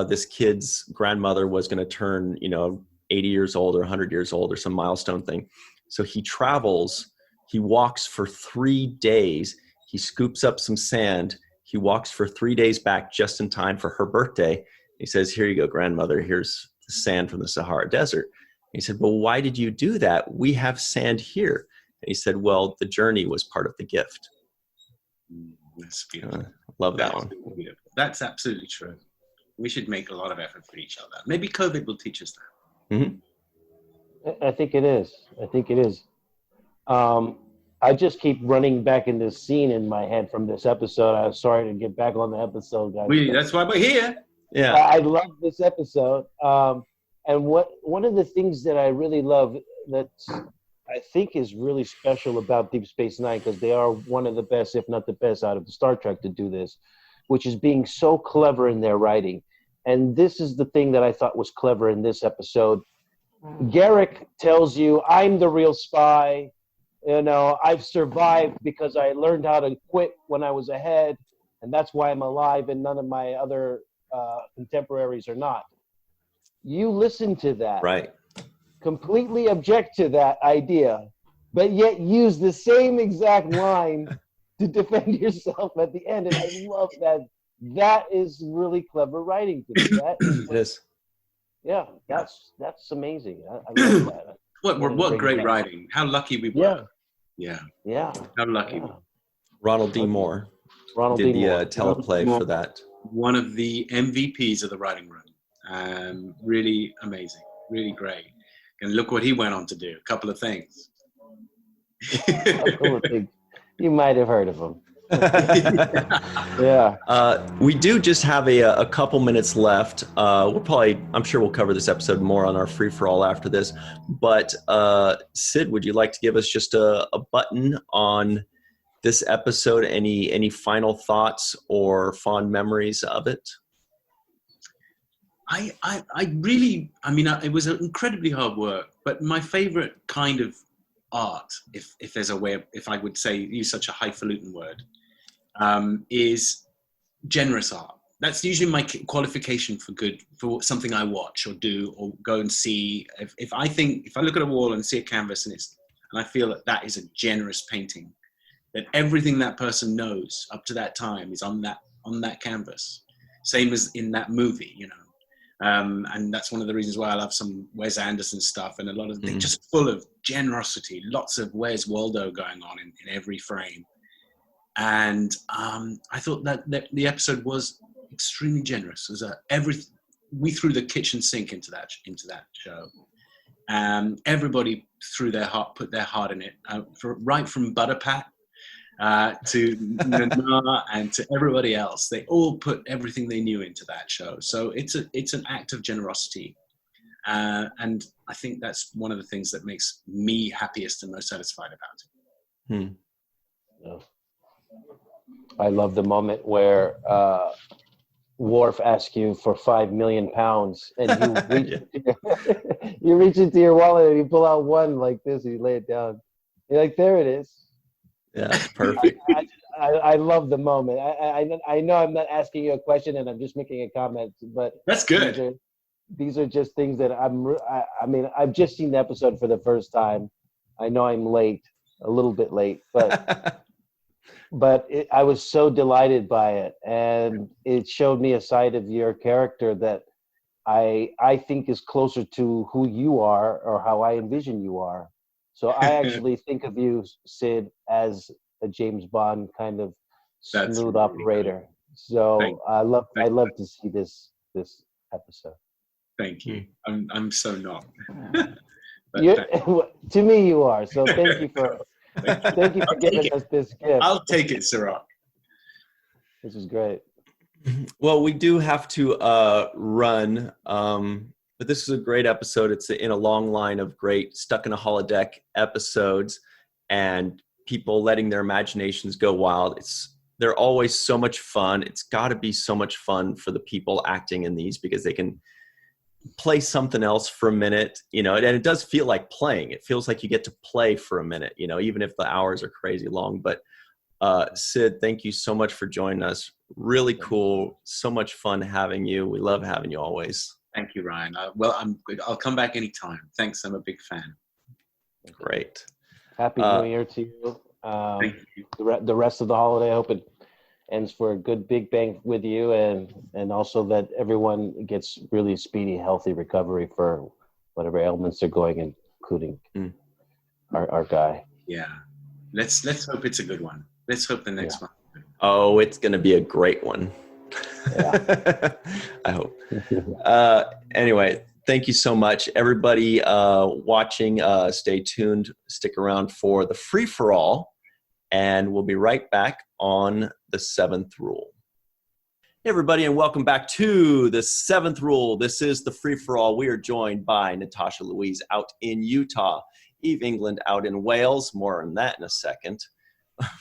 this kid's grandmother was going to turn 80 years old or 100 years old or some milestone thing. So he travels, he walks for 3 days, he scoops up some sand, he walks for 3 days back just in time for her birthday. He says, here you go, grandmother, here's the sand from the Sahara Desert. And he said, well, why did you do that? We have sand here. And he said, well, the journey was part of the gift. That's beautiful. Love that one. Beautiful. That's absolutely true. We should make a lot of effort for each other. Maybe COVID will teach us that. Mm-hmm. I think it is. I just keep running back in this scene in my head from this episode. I'm sorry to get back on the episode, guys. That's why we're here. Yeah. I love this episode. And one of the things that I really love that I think is really special about Deep Space Nine, because they are one of the best, if not the best, out of the Star Trek to do this, which is being so clever in their writing. And this is the thing that I thought was clever in this episode. Garrick tells you, I'm the real spy. I've survived because I learned how to quit when I was ahead, and that's why I'm alive, and none of my other contemporaries are not. You listen to that. Right. Completely object to that idea, but yet use the same exact line to defend yourself at the end. And I love that. That is really clever writing to me. It is. Yeah, that's amazing. I love that. What great writing. How lucky we were. Yeah. How lucky. Yeah. Ronald D. Moore did the teleplay for that. One of the MVPs of the writing room. Really amazing. Really great. And look what he went on to do. A couple of things. You might have heard of him. Yeah. We do just have a couple minutes left. I'm sure we'll cover this episode more on our free-for-all after this. But Sid, would you like to give us just a button on this episode? Any final thoughts or fond memories of it? It was incredibly hard work, but my favorite kind of art, if there's a way of, if I would say, use such a highfalutin word, is generous art. That's usually my qualification for something I watch or do or go and see. If I look at a wall and see a canvas and I feel that is a generous painting, that everything that person knows up to that time is on that canvas, same as in that movie, you know. And that's one of the reasons why I love some Wes Anderson stuff, and a lot of they're just full of generosity, lots of Where's Waldo going on in every frame. And I thought that the episode was extremely generous. We threw the kitchen sink into that show. Everybody put their heart in it, right from Butterpat to Nana and to everybody else. They all put everything they knew into that show. So it's an act of generosity. And I think that's one of the things that makes me happiest and most satisfied about it. Yeah. I love the moment where Worf asks you for £5 million, and you reach into your wallet and you pull out one like this and you lay it down. You're like, there it is. Yeah, perfect. I love the moment. I know I'm not asking you a question and I'm just making a comment, but that's good. These are just things that I've just seen the episode for the first time. I know I'm late, a little bit late, but I was so delighted by it, and it showed me a side of your character that I think is closer to who you are or how I envision you are. So I actually think of you, Sid, as a James Bond kind of smooth operator. So I love to see this episode. Thank you. I'm so not. To me, you are. So thank you for giving us this gift. I'll take it, Cirroc. This is great. Well, we do have to run, but this is a great episode. It's in a long line of great Stuck in a Holodeck episodes and people letting their imaginations go wild. They're always so much fun. It's got to be so much fun for the people acting in these because they can play something else for a minute, you know, and it does feel like playing. It feels like you get to play for a minute, you know, even if the hours are crazy long. But Sid, thank you so much for joining us. Really cool. So much fun having you. We love having you always. Thank you, Ryan. I'll come back anytime. Thanks. I'm a big fan. Great. Happy New Year to you. Thank you. The rest of the holiday, I hope it ends for a good big bang with you, and also that everyone gets really speedy, healthy recovery for whatever ailments they're going, including our guy. Yeah. Let's hope it's a good one. Let's hope the next one. Oh, it's going to be a great one. Yeah. I hope. Anyway, thank you so much. Everybody watching, stay tuned. Stick around for the free-for-all, and we'll be right back on the seventh rule. Hey, everybody, and welcome back to the seventh rule. This is the free-for-all. We are joined by Natasha Louise out in Utah, Eve England out in Wales. More on that in a second.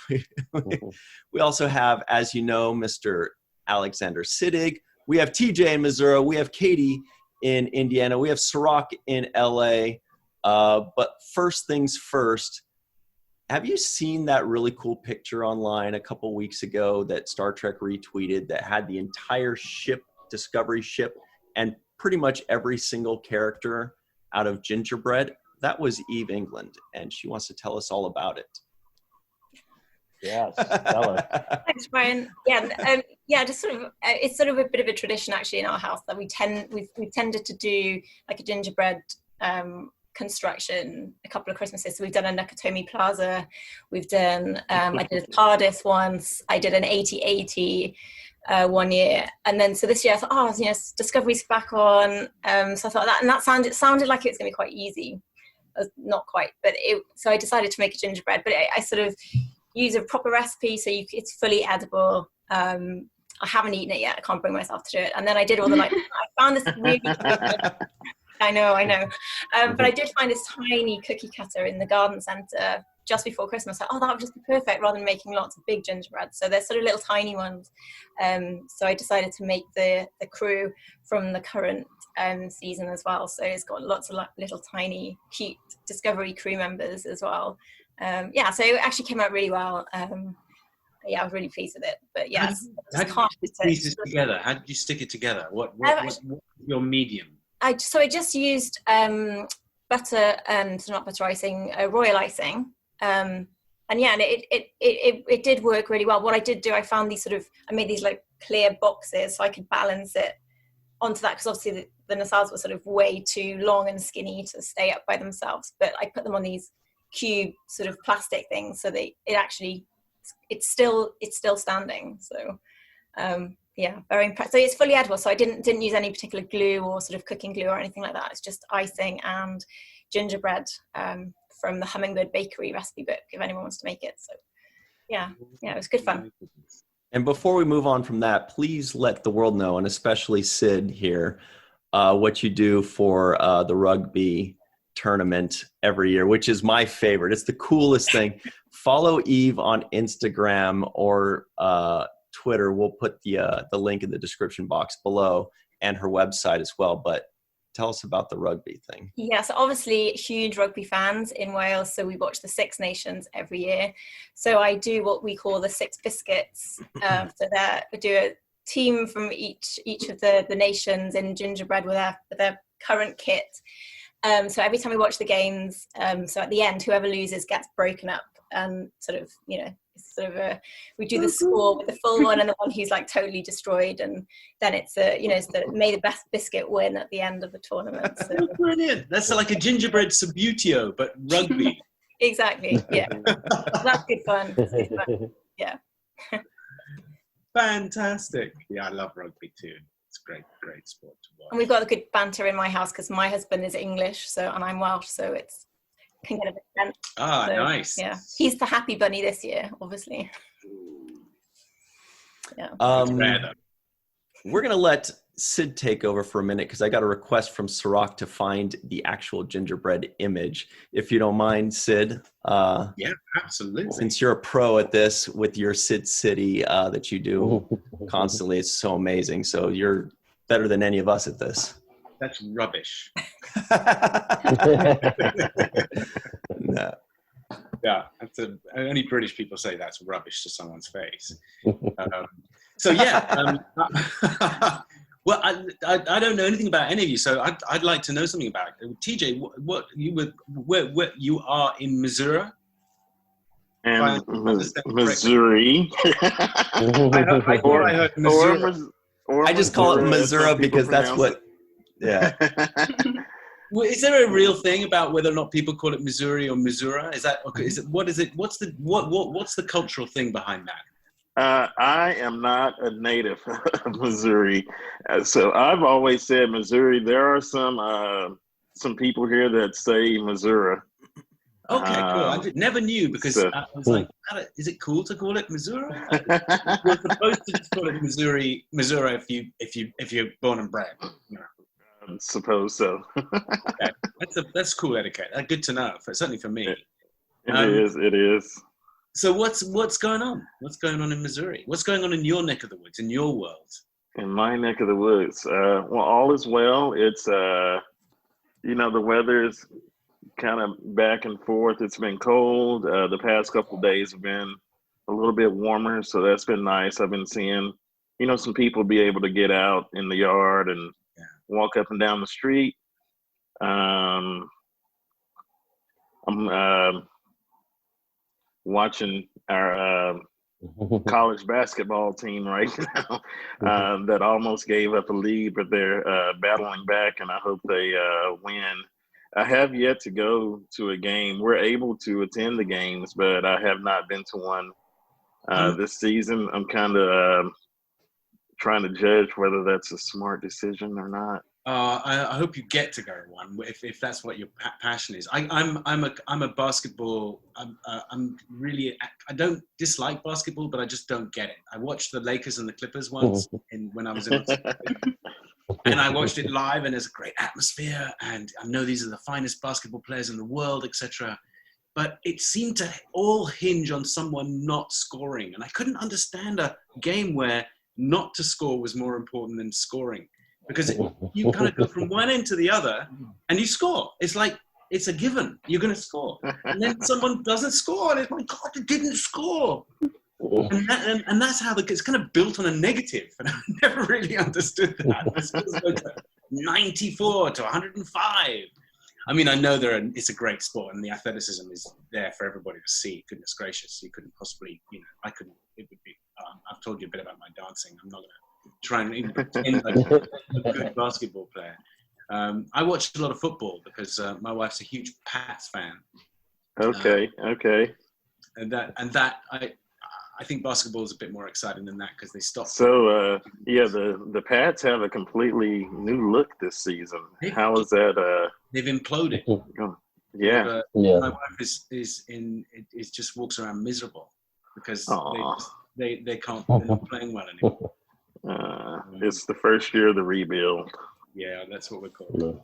We also have, as you know, Mr. Alexander Siddig. We have TJ in Missouri. We have Katie in Indiana. We have Cirroc in LA. But first things first, have you seen that really cool picture online a couple weeks ago that Star Trek retweeted that had the entire ship, Discovery ship, and pretty much every single character out of gingerbread? That was Eve England, and she wants to tell us all about it. Yes, tell us. Thanks, Brian. Yeah, just sort of, it's sort of a bit of a tradition actually in our house that we've tended to do like a gingerbread construction a couple of Christmases. So we've done a Nakatomi Plaza, we've done I did a TARDIS once, I did an 8080 one year, and then so this year I thought, Discovery's back on, so I thought that sounded like it was gonna be quite easy. Not quite, but so I decided to make a gingerbread, but I sort of use a proper recipe so it's fully edible. I haven't eaten it yet, I can't bring myself to do it, and then I did all the I found this really I know. But I did find this tiny cookie cutter in the garden centre just before Christmas. Like, oh, that would just be perfect, rather than making lots of big gingerbread. So they're sort of little tiny ones. So I decided to make the crew from the current season as well. So it's got lots of little tiny cute Discovery crew members as well. Yeah, so it actually came out really well. Yeah, I was really pleased with it. But yeah, how did you piece this together? How did you stick it together? What was your medium? I just used butter and not butter icing, royal icing, and yeah, and it did work really well. What I did do, I found these I made these like clear boxes so I could balance it onto that, because obviously the nacelles were sort of way too long and skinny to stay up by themselves. But I put them on these cube sort of plastic things, so it's still standing. So yeah, very impressed. So it's fully edible. So I didn't use any particular glue or sort of cooking glue or anything like that. It's just icing and gingerbread from the Hummingbird Bakery recipe book, if anyone wants to make it. So yeah, it was good fun. And before we move on from that, please let the world know, and especially Sid here, what you do for the rugby tournament every year, which is my favorite. It's the coolest thing. Follow Eve on Instagram or Twitter. We'll put the link in the description box below, and her website as well. But tell us about the rugby thing. Yeah, so obviously huge rugby fans in Wales, so we watch the Six Nations every year. So I do what we call the Six Biscuits. So we do a team from each of the nations in gingerbread with their current kit. So every time we watch the games, so at the end, whoever loses gets broken up, and we do the score with the full one and the one who's like totally destroyed, and then it's may the best biscuit win at the end of the tournament. So. Brilliant! That's like a gingerbread Subutio, but rugby. Exactly. Yeah, that's good fun. That's good fun. Yeah. Fantastic. Yeah, I love rugby too. It's great sport to watch. And we've got a good banter in my house because my husband is English, and I'm Welsh, so it's can get a bit tense. Ah, so, nice. Yeah, he's the happy bunny this year, obviously. Yeah. We're gonna let Sid take over for a minute because I got a request from Cirroc to find the actual gingerbread image. If you don't mind, Sid. Yeah, absolutely. Since you're a pro at this with your Sid City that you do constantly, it's so amazing. So you're better than any of us at this. That's rubbish. No. Yeah, only British people say that's rubbish to someone's face. So yeah, well, I don't know anything about any of you, so I'd like to know something about it. TJ, where you are in Missouri? And Missouri. I heard Missouri. I just call it Missouri because that's what. Yeah. Well, is there a real thing about whether or not people call it Missouri or Missouri? Is that okay? What's the cultural thing behind that? I am not a native of Missouri, so I've always said Missouri. There are some people here that say Missouri. Okay, cool. I never knew because I was like, is it cool to call it Missouri? You're supposed to just call it Missouri if you're born and bred. You know. I suppose so. Okay. That's cool etiquette. Good to know. Certainly for me. It is. So what's going on? What's going on in Missouri? What's going on in your neck of the woods, in your world? In my neck of the woods, well, all is well. It's the weather is kind of back and forth. It's been cold. The past couple of days have been a little bit warmer, so that's been nice. I've been seeing, some people be able to get out in the yard and walk up and down the street. I'm watching our college basketball team right now that almost gave up a lead, but they're battling back, and I hope they win. I have yet to go to a game. We're able to attend the games, but I have not been to one this season. I'm kind of trying to judge whether that's a smart decision or not. I hope you get to go to one if that's what your passion is. I'm a basketball. I'm really. I don't dislike basketball, but I just don't get it. I watched the Lakers and the Clippers once when I was in. And I watched it live, and there's a great atmosphere, and I know these are the finest basketball players in the world, etc. but it seemed to all hinge on someone not scoring. And I couldn't understand a game where not to score was more important than scoring, because you kind of go from one end to the other and you score. It's like, it's a given. You're going to score. And then someone doesn't score and it's like, God, they didn't score. And that's how it's kind of built on a negative. And I never really understood that. It's like 94 to 105. I mean, I know it's a great sport and the athleticism is there for everybody to see. Goodness gracious, you couldn't possibly, I couldn't, it would be, I've told you a bit about my dancing. I'm not going to try and even pretend like a good basketball player. I watched a lot of football because my wife's a huge Pats fan. Okay. And I think basketball is a bit more exciting than that because they stopped. So the Pats have a completely new look this season. How is that? They've imploded. Yeah. My wife is just walks around miserable because they can't, they're not playing well anymore. It's the first year of the rebuild. Yeah, that's what we're called.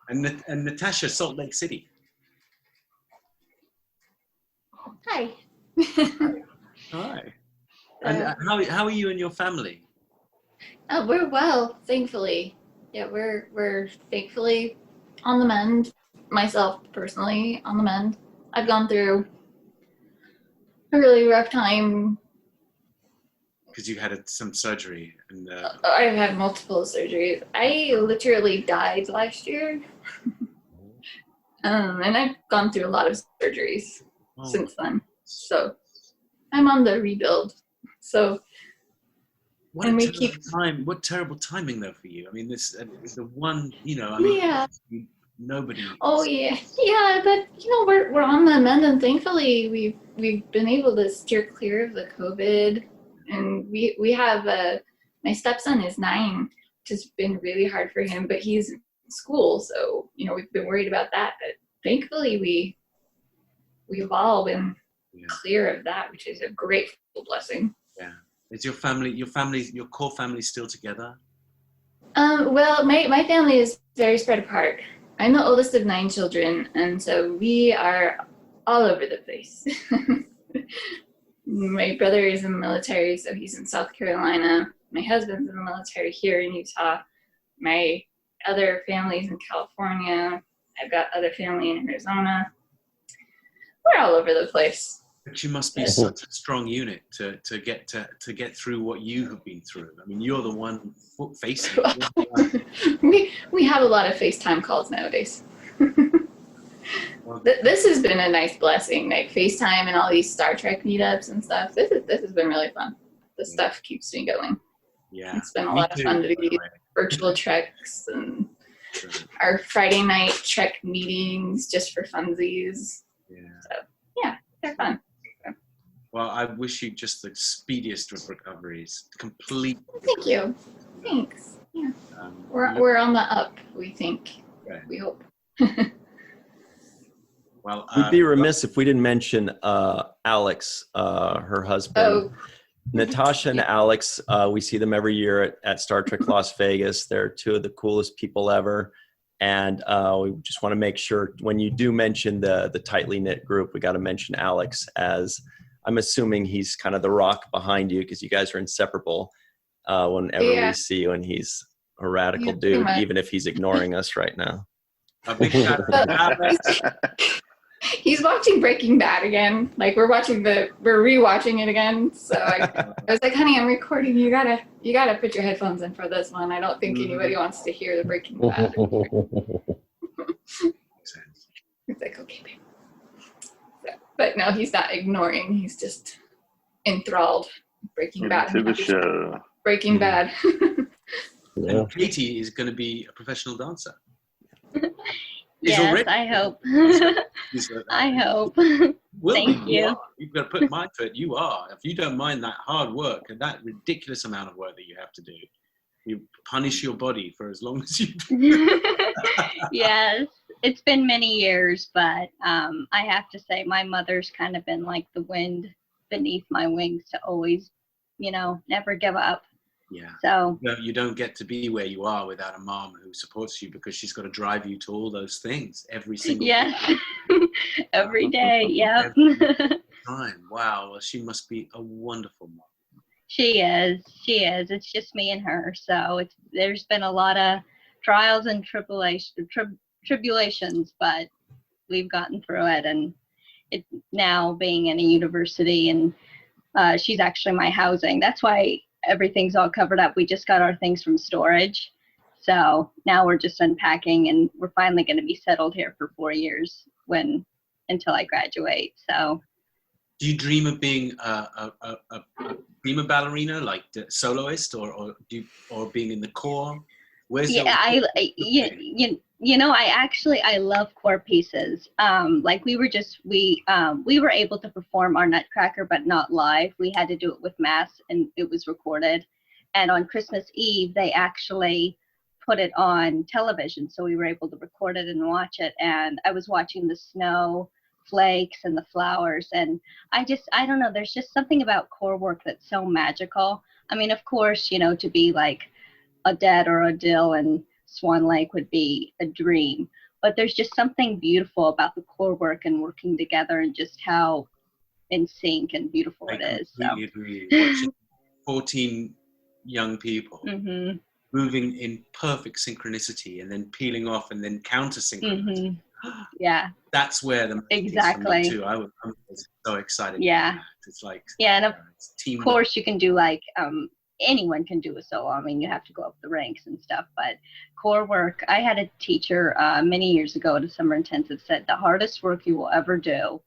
And Natasha, Salt Lake City. Hi. Hi. And how are you and your family? Oh, we're well, thankfully. Yeah, we're thankfully on the mend. Myself personally on the mend. I've gone through a really rough time. Because you had some surgery and I've had multiple surgeries. I literally died last year. And I've gone through a lot of surgeries since then. So I'm on the rebuild. So what terrible timing though for you. I mean, this is the one, nobody. Oh yeah, but we're on the mend, and thankfully we've been able to steer clear of the COVID, and we have my stepson is 9, which has been really hard for him, but he's in school, so we've been worried about that. But thankfully we've all been clear of that, which is a grateful blessing. Yeah. Is your core family still together? Well, my family is very spread apart. I'm the oldest of 9 children, and so we are all over the place. My brother is in the military, so he's in South Carolina. My husband's in the military here in Utah. My other family's in California. I've got other family in Arizona. We're all over the place. But you must be such a strong unit to get through what you have been through. I mean, you're the one facing it. We have a lot of FaceTime calls nowadays. This has been a nice blessing, like FaceTime and all these Star Trek meetups and stuff. This has been really fun. This stuff keeps me going. Yeah, it's been a lot of fun to do virtual treks and our Friday night trek meetings just for funsies. Yeah. So yeah, they're fun. Well, I wish you just the speediest of recoveries. Complete. Thank you. Thanks. Yeah. We're on the up, we think. Okay. We hope. Well, we'd be remiss if we didn't mention Alex, her husband. Oh. Natasha and Alex, we see them every year at Star Trek Las Vegas. They're 2 of the coolest people ever. And we just want to make sure when you do mention the tightly knit group, we got to mention Alex, as I'm assuming he's kind of the rock behind you because you guys are inseparable whenever we see you, and he's a radical dude, even if he's ignoring us right now. A big shout out to Alex. He's watching Breaking Bad again. Like we're rewatching it again. So I was like, honey, I'm recording. You gotta put your headphones in for this one. I don't think anybody wants to hear the Breaking Bad. It's like, okay, babe. So, but no, he's not ignoring. He's just enthralled. Breaking Bad. To the show. Breaking Bad. And Katie is going to be a professional dancer. Yes, I hope. I hope. Thank you. You've got to put mind to it. You are. If you don't mind that hard work and that ridiculous amount of work that you have to do, you punish your body for as long as you do. Yes, it's been many years, but I have to say my mother's kind of been like the wind beneath my wings to always, never give up. Yeah. So you don't get to be where you are without a mom who supports you, because she's got to drive you to all those things every single day. every day. Yep. Time. Wow. Well, she must be a wonderful mom. She is. It's just me and her. So there's been a lot of trials and tribulations, but we've gotten through it. And it now being in a university, and she's actually my housing. That's why everything's all covered up. We just got our things from storage. So now we're just unpacking, and we're finally going to be settled here for 4 years until I graduate. So. Do you dream of being a prima ballerina, like the soloist, or being in the corps? Where's I love corps pieces. Like we were able to perform our Nutcracker, but not live. We had to do it with mass, and it was recorded. And on Christmas Eve, they actually put it on television, so we were able to record it and watch it. And I was watching the snow flakes and the flowers, and I don't know, there's just something about corps work that's so magical. I mean, of course, to be like Odette or Odile and Swan Lake would be a dream, but there's just something beautiful about the corps work and working together, and just how in sync and beautiful it is. So agree. Watching 14 young people moving in perfect synchronicity, and then peeling off, and then counter synchronicity. Yeah, that's where the exactly too. I'm so excited. Yeah, it's like and of course you can do like anyone can do a solo. I mean, you have to go up the ranks and stuff, but corps work. I had a teacher many years ago at a summer intensive said the hardest work you will ever do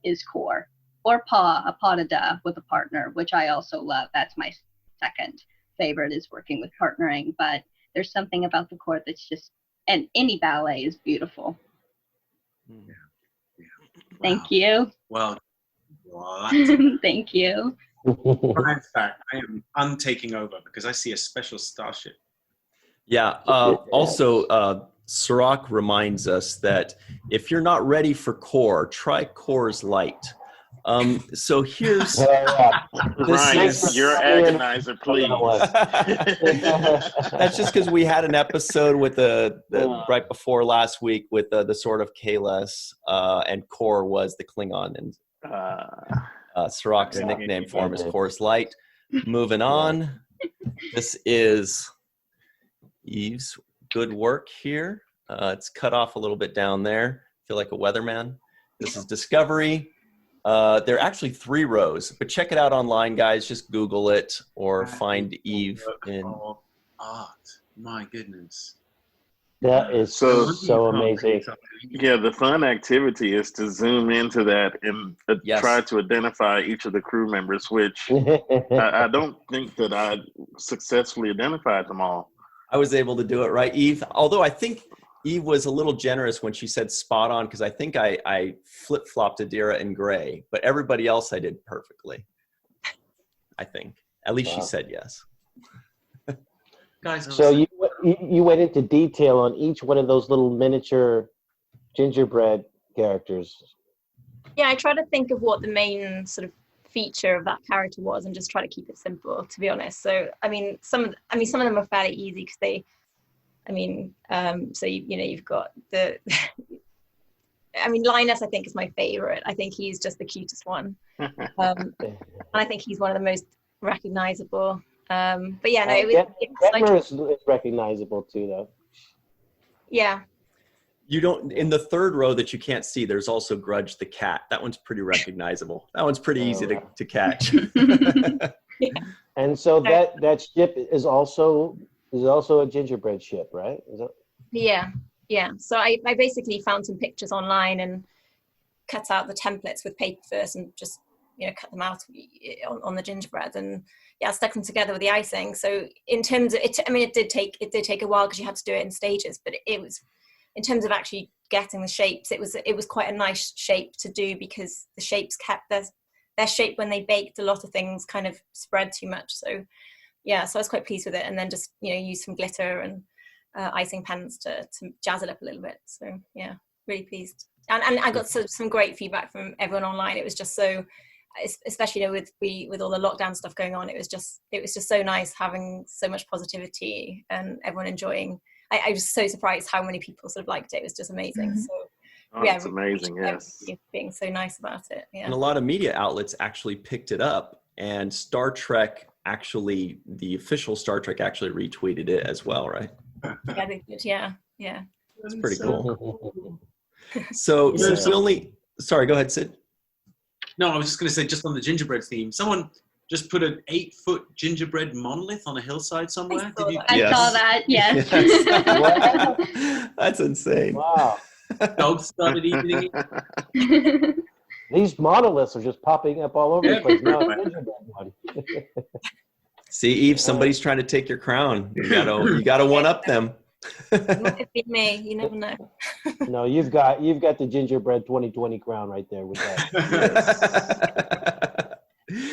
is corps or a pas de deux with a partner, which I also love. That's my second favorite, is working with partnering. But there's something about the corps that's just, and any ballet is beautiful. Yeah. Thank you. Well, thank you. In fact, I'm taking over because I see a special starship. Yeah. Also, Cirroc reminds us that if you're not ready for core, try Core's Light. So here's your agonizer, please. That's just because we had an episode with the right before last week with the sort of Kalas, and Core was the Klingon, and Cirroc's nickname for him is Core's Light. Moving on, this is Eve's good work here. It's cut off a little bit down there. Feel like a weatherman. This is Discovery. There are actually 3 rows, but check it out online, guys. Just Google it or find Eve in art. My goodness. That is so amazing. Yeah, the fun activity is to zoom into that and try to identify each of the crew members, which I don't think that I successfully identified them all. I was able to do it, right, Eve? Although I think Eve was a little generous when she said spot on, because I think I flip-flopped Adira in gray, but everybody else I did perfectly. I think. At least she said yes. Guys, so you went into detail on each one of those little miniature gingerbread characters. Yeah, I try to think of what the main sort of feature of that character was, and just try to keep it simple, to be honest. So I mean, some of them are fairly easy because they. I mean, so you've got the. I mean, Linus, I think, is my favorite. I think he's just the cutest one, and I think he's one of the most recognizable. But yeah, no, Detmer is recognizable too, though. Yeah. You don't, in the 3rd row that you can't see, there's also Grudge the cat. That one's pretty recognizable. That one's pretty easy to catch. Yeah. And so that ship is also a gingerbread ship, right? Is that... Yeah. So I basically found some pictures online and cut out the templates with paper first, and just cut them out on the gingerbread, and stuck them together with the icing. So in terms of it, I mean, it did take a while because you had to do it in stages, but it was, in terms of actually getting the shapes, it was quite a nice shape to do, because the shapes kept their shape when they baked. A lot of things kind of spread too much. So yeah, so I was quite pleased with it, and then just use some glitter and icing pens to jazz it up a little bit. So yeah, really pleased, and I got some great feedback from everyone online. It was just so, especially with all the lockdown stuff going on, it was just so nice having so much positivity and everyone enjoying. I was so surprised how many people sort of liked it. It was just amazing. So Oh, it's amazing. Yes. Being so nice about it. Yeah. And a lot of media outlets actually picked it up, and Star Trek actually, the official Star Trek actually retweeted it as well, right? Yeah, they did. Yeah. It's pretty cool. So since we only, sorry, go ahead, Sid. No, I was just going to say, just on the gingerbread theme, someone just put an 8-foot gingerbread monolith on a hillside somewhere. Did you? I saw that. Yes. Yes. That's insane. Wow. Dogs started eating it. These monoliths are just popping up all over the place. Now it's gingerbread one. See, Eve, somebody's trying to take your crown. You gotta one up them. It might be me. You never know. No, you've got the gingerbread 2020 crown right there with that.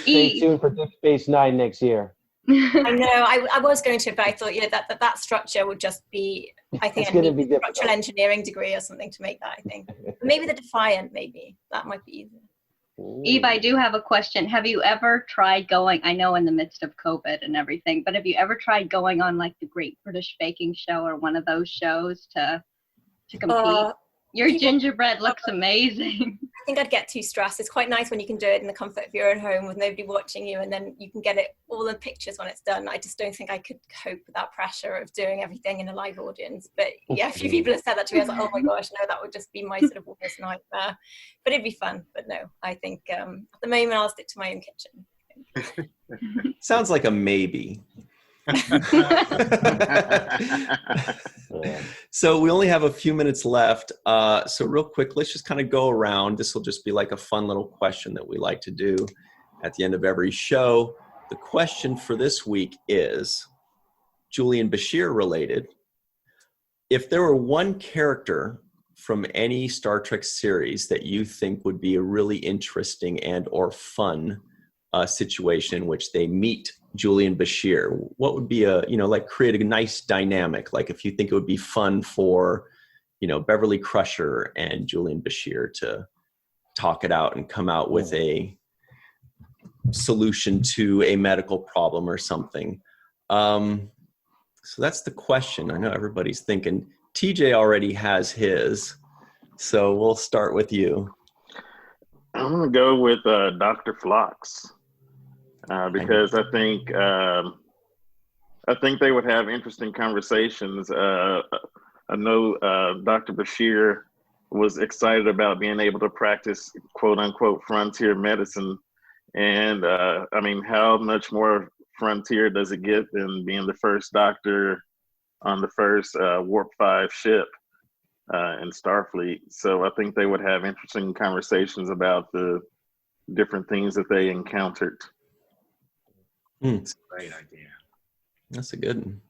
Stay tuned for Deep Space Nine next year. I know. I was going to, but I thought, that structure would just be. I think I need a structural engineering degree or something to make that. I think maybe the Defiant. Maybe that might be easier. Eve, I do have a question. Have you ever tried going, I know in the midst of COVID and everything, but have you ever tried going on like the Great British Baking Show or one of those shows to compete? Your gingerbread looks amazing. I think I'd get too stressed. It's quite nice when you can do it in the comfort of your own home with nobody watching you, and then you can get it all in pictures when it's done. I just don't think I could cope with that pressure of doing everything in a live audience. But yeah, a few people have said that to me. I was like, oh my gosh, no, that would just be my sort of worst nightmare. But it'd be fun. But no, I think at the moment I'll stick to my own kitchen. Sounds like a maybe. So we only have a few minutes left. So real quick, let's just kind of go around. This will just be like a fun little question that we like to do at the end of every show. The question for this week is Julian Bashir related. If there were one character from any Star Trek series that you think would be a really interesting and or fun situation in which they meet Julian Bashir, what would be create a nice dynamic? Like if you think it would be fun for, Beverly Crusher and Julian Bashir to talk it out and come out with a solution to a medical problem or something. So that's the question. I know everybody's thinking. TJ already has his, so we'll start with you. I'm going to go with Dr. Phlox. Because I think they would have interesting conversations. I know Dr. Bashir was excited about being able to practice "quote unquote" frontier medicine, and how much more frontier does it get than being the first doctor on the first Warp 5 ship in Starfleet? So I think they would have interesting conversations about the different things that they encountered. That's a great idea. That's a good one.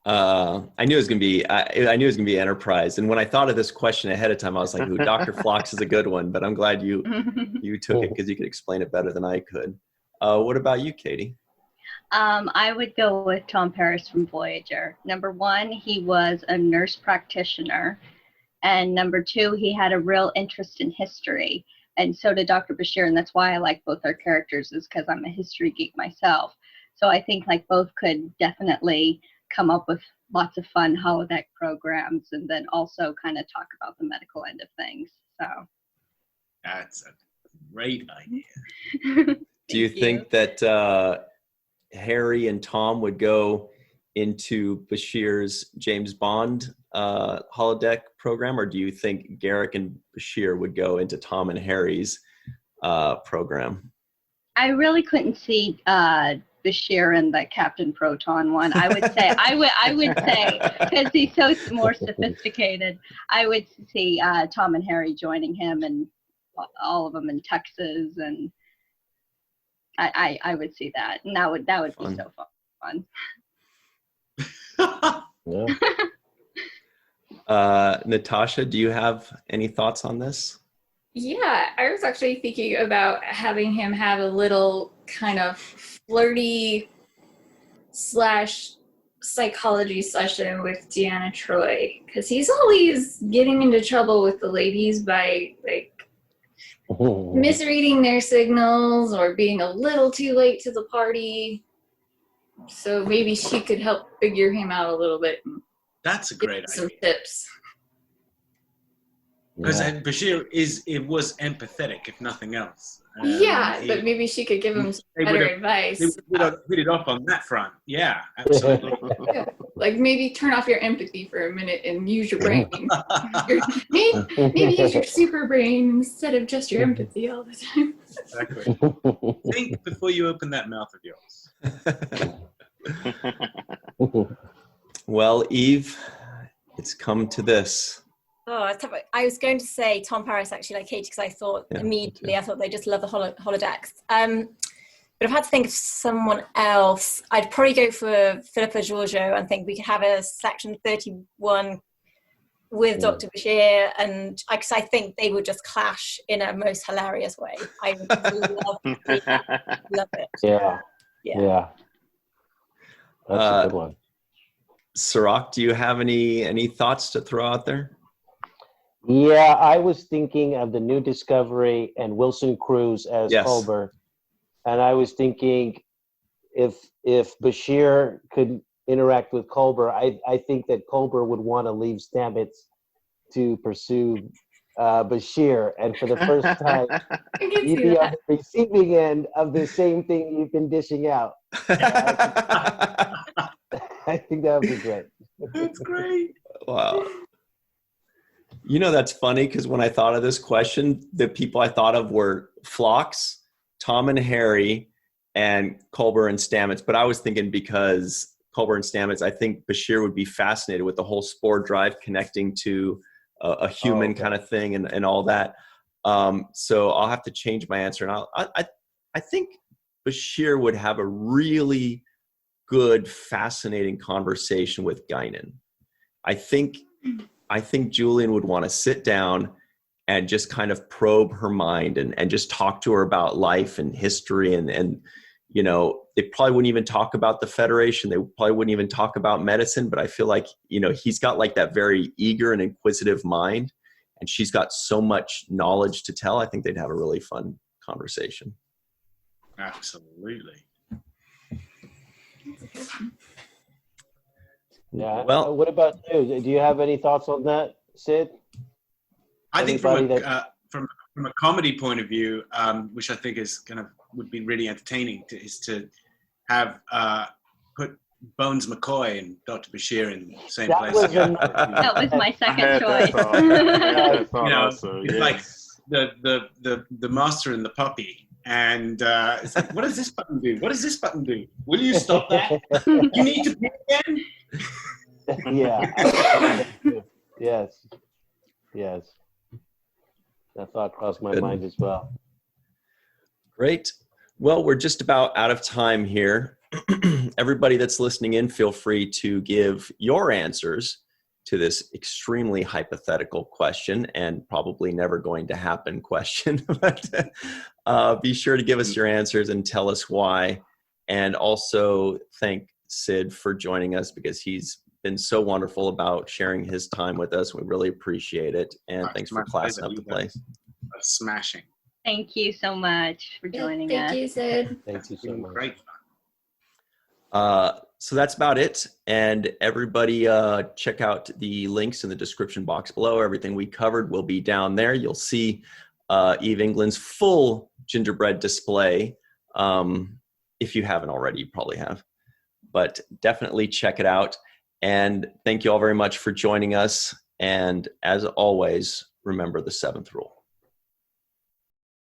I knew it was gonna be. I knew it was gonna be Enterprise, and when I thought of this question ahead of time, I was like, "Ooh, Dr. Phlox is a good one." But I'm glad you took it because you could explain it better than I could. What about you, Katie? I would go with Tom Paris from Voyager. Number one, he was a nurse practitioner, and number two, he had a real interest in history. And so did Dr. Bashir, and that's why I like both our characters, is because I'm a history geek myself. So I think both could definitely come up with lots of fun holodeck programs, and then also kind of talk about the medical end of things. So that's a great idea. Do you think that Harry and Tom would go into Bashir's James Bond holodeck program, or do you think Garrick and Bashir would go into Tom and Harry's program? I really couldn't see Bashir in the Captain Proton one. I would say because he's so more sophisticated, I would see Tom and Harry joining him, and all of them in Texas, and I would see that, and that would be so fun. Yeah. Natasha, do you have any thoughts on this? Yeah, I was actually thinking about having him have a little kind of flirty / psychology session with Deanna Troi, because he's always getting into trouble with the ladies by misreading their signals or being a little too late to the party. So maybe she could help figure him out a little bit. And that's a great some idea. tips. Because Bashir was empathetic, if nothing else. But maybe she could give him some better advice. They would have hit it off on that front. Yeah, absolutely. Yeah. Like maybe turn off your empathy for a minute and use your brain. Maybe use your super brain instead of just your empathy all the time. Exactly. Think before you open that mouth of yours. Well, Eve, it's come to this. Oh, I was going to say Tom Paris, actually, like Katie, because I thought immediately, I thought they just love the holodecks. But I've had to think of someone else. I'd probably go for Philippa Giorgio and think we could have a Section 31 with Dr. Bashir, and because I think they would just clash in a most hilarious way. I would love it. Yeah. That's a good one. Cirroc, do you have any thoughts to throw out there? Yeah, I was thinking of the New Discovery and Wilson Cruz as Culber. And I was thinking if Bashir could interact with Culber, I think that Culber would want to leave Stamets to pursue Bashir. And for the first time, you'd be on the receiving end of the same thing you've been dishing out. I think that would be great. That's great. Wow. You know, that's funny because when I thought of this question, the people I thought of were Phlox, Tom and Harry, and Culber and Stamets. But I was thinking because Culber and Stamets, I think Bashir would be fascinated with the whole spore drive connecting to a human kind of thing and all that. So I'll have to change my answer. And I think Bashir would have a really good, fascinating conversation with Guinan. I think Julian would want to sit down and just kind of probe her mind and just talk to her about life and history. And, you know, they probably wouldn't even talk about the Federation. They probably wouldn't even talk about medicine, but I feel like, you know, he's got like that very eager and inquisitive mind, and she's got so much knowledge to tell. I think they'd have a really fun conversation. Absolutely. Yeah. Well, what about you? Do you have any thoughts on that, Sid? I think from a comedy point of view, which I think is would be really entertaining, is to have put Bones McCoy and Dr. Bashir in the same place. That was my second choice. It's like the master and the puppy. And it's like, what does this button do? What does this button do? Will you stop that? You need to pay again? Yeah. Yes. That thought crossed my mind as well. Great. Well, we're just about out of time here. Everybody that's listening in, feel free to give your answers to this extremely hypothetical question and probably never going to happen question. But be sure to give us your answers and tell us why. And also thank Sid for joining us, because he's been so wonderful about sharing his time with us. We really appreciate it. And thanks for classing up the place. Smashing. Thank you so much for joining us. Thank you, Sid. Thank you so much. Great. So that's about it. And everybody check out the links in the description box below. Everything we covered will be down there. You'll see Eve England's full gingerbread display. If you haven't already, you probably have. But definitely check it out. And thank you all very much for joining us. And as always, remember the 7th rule.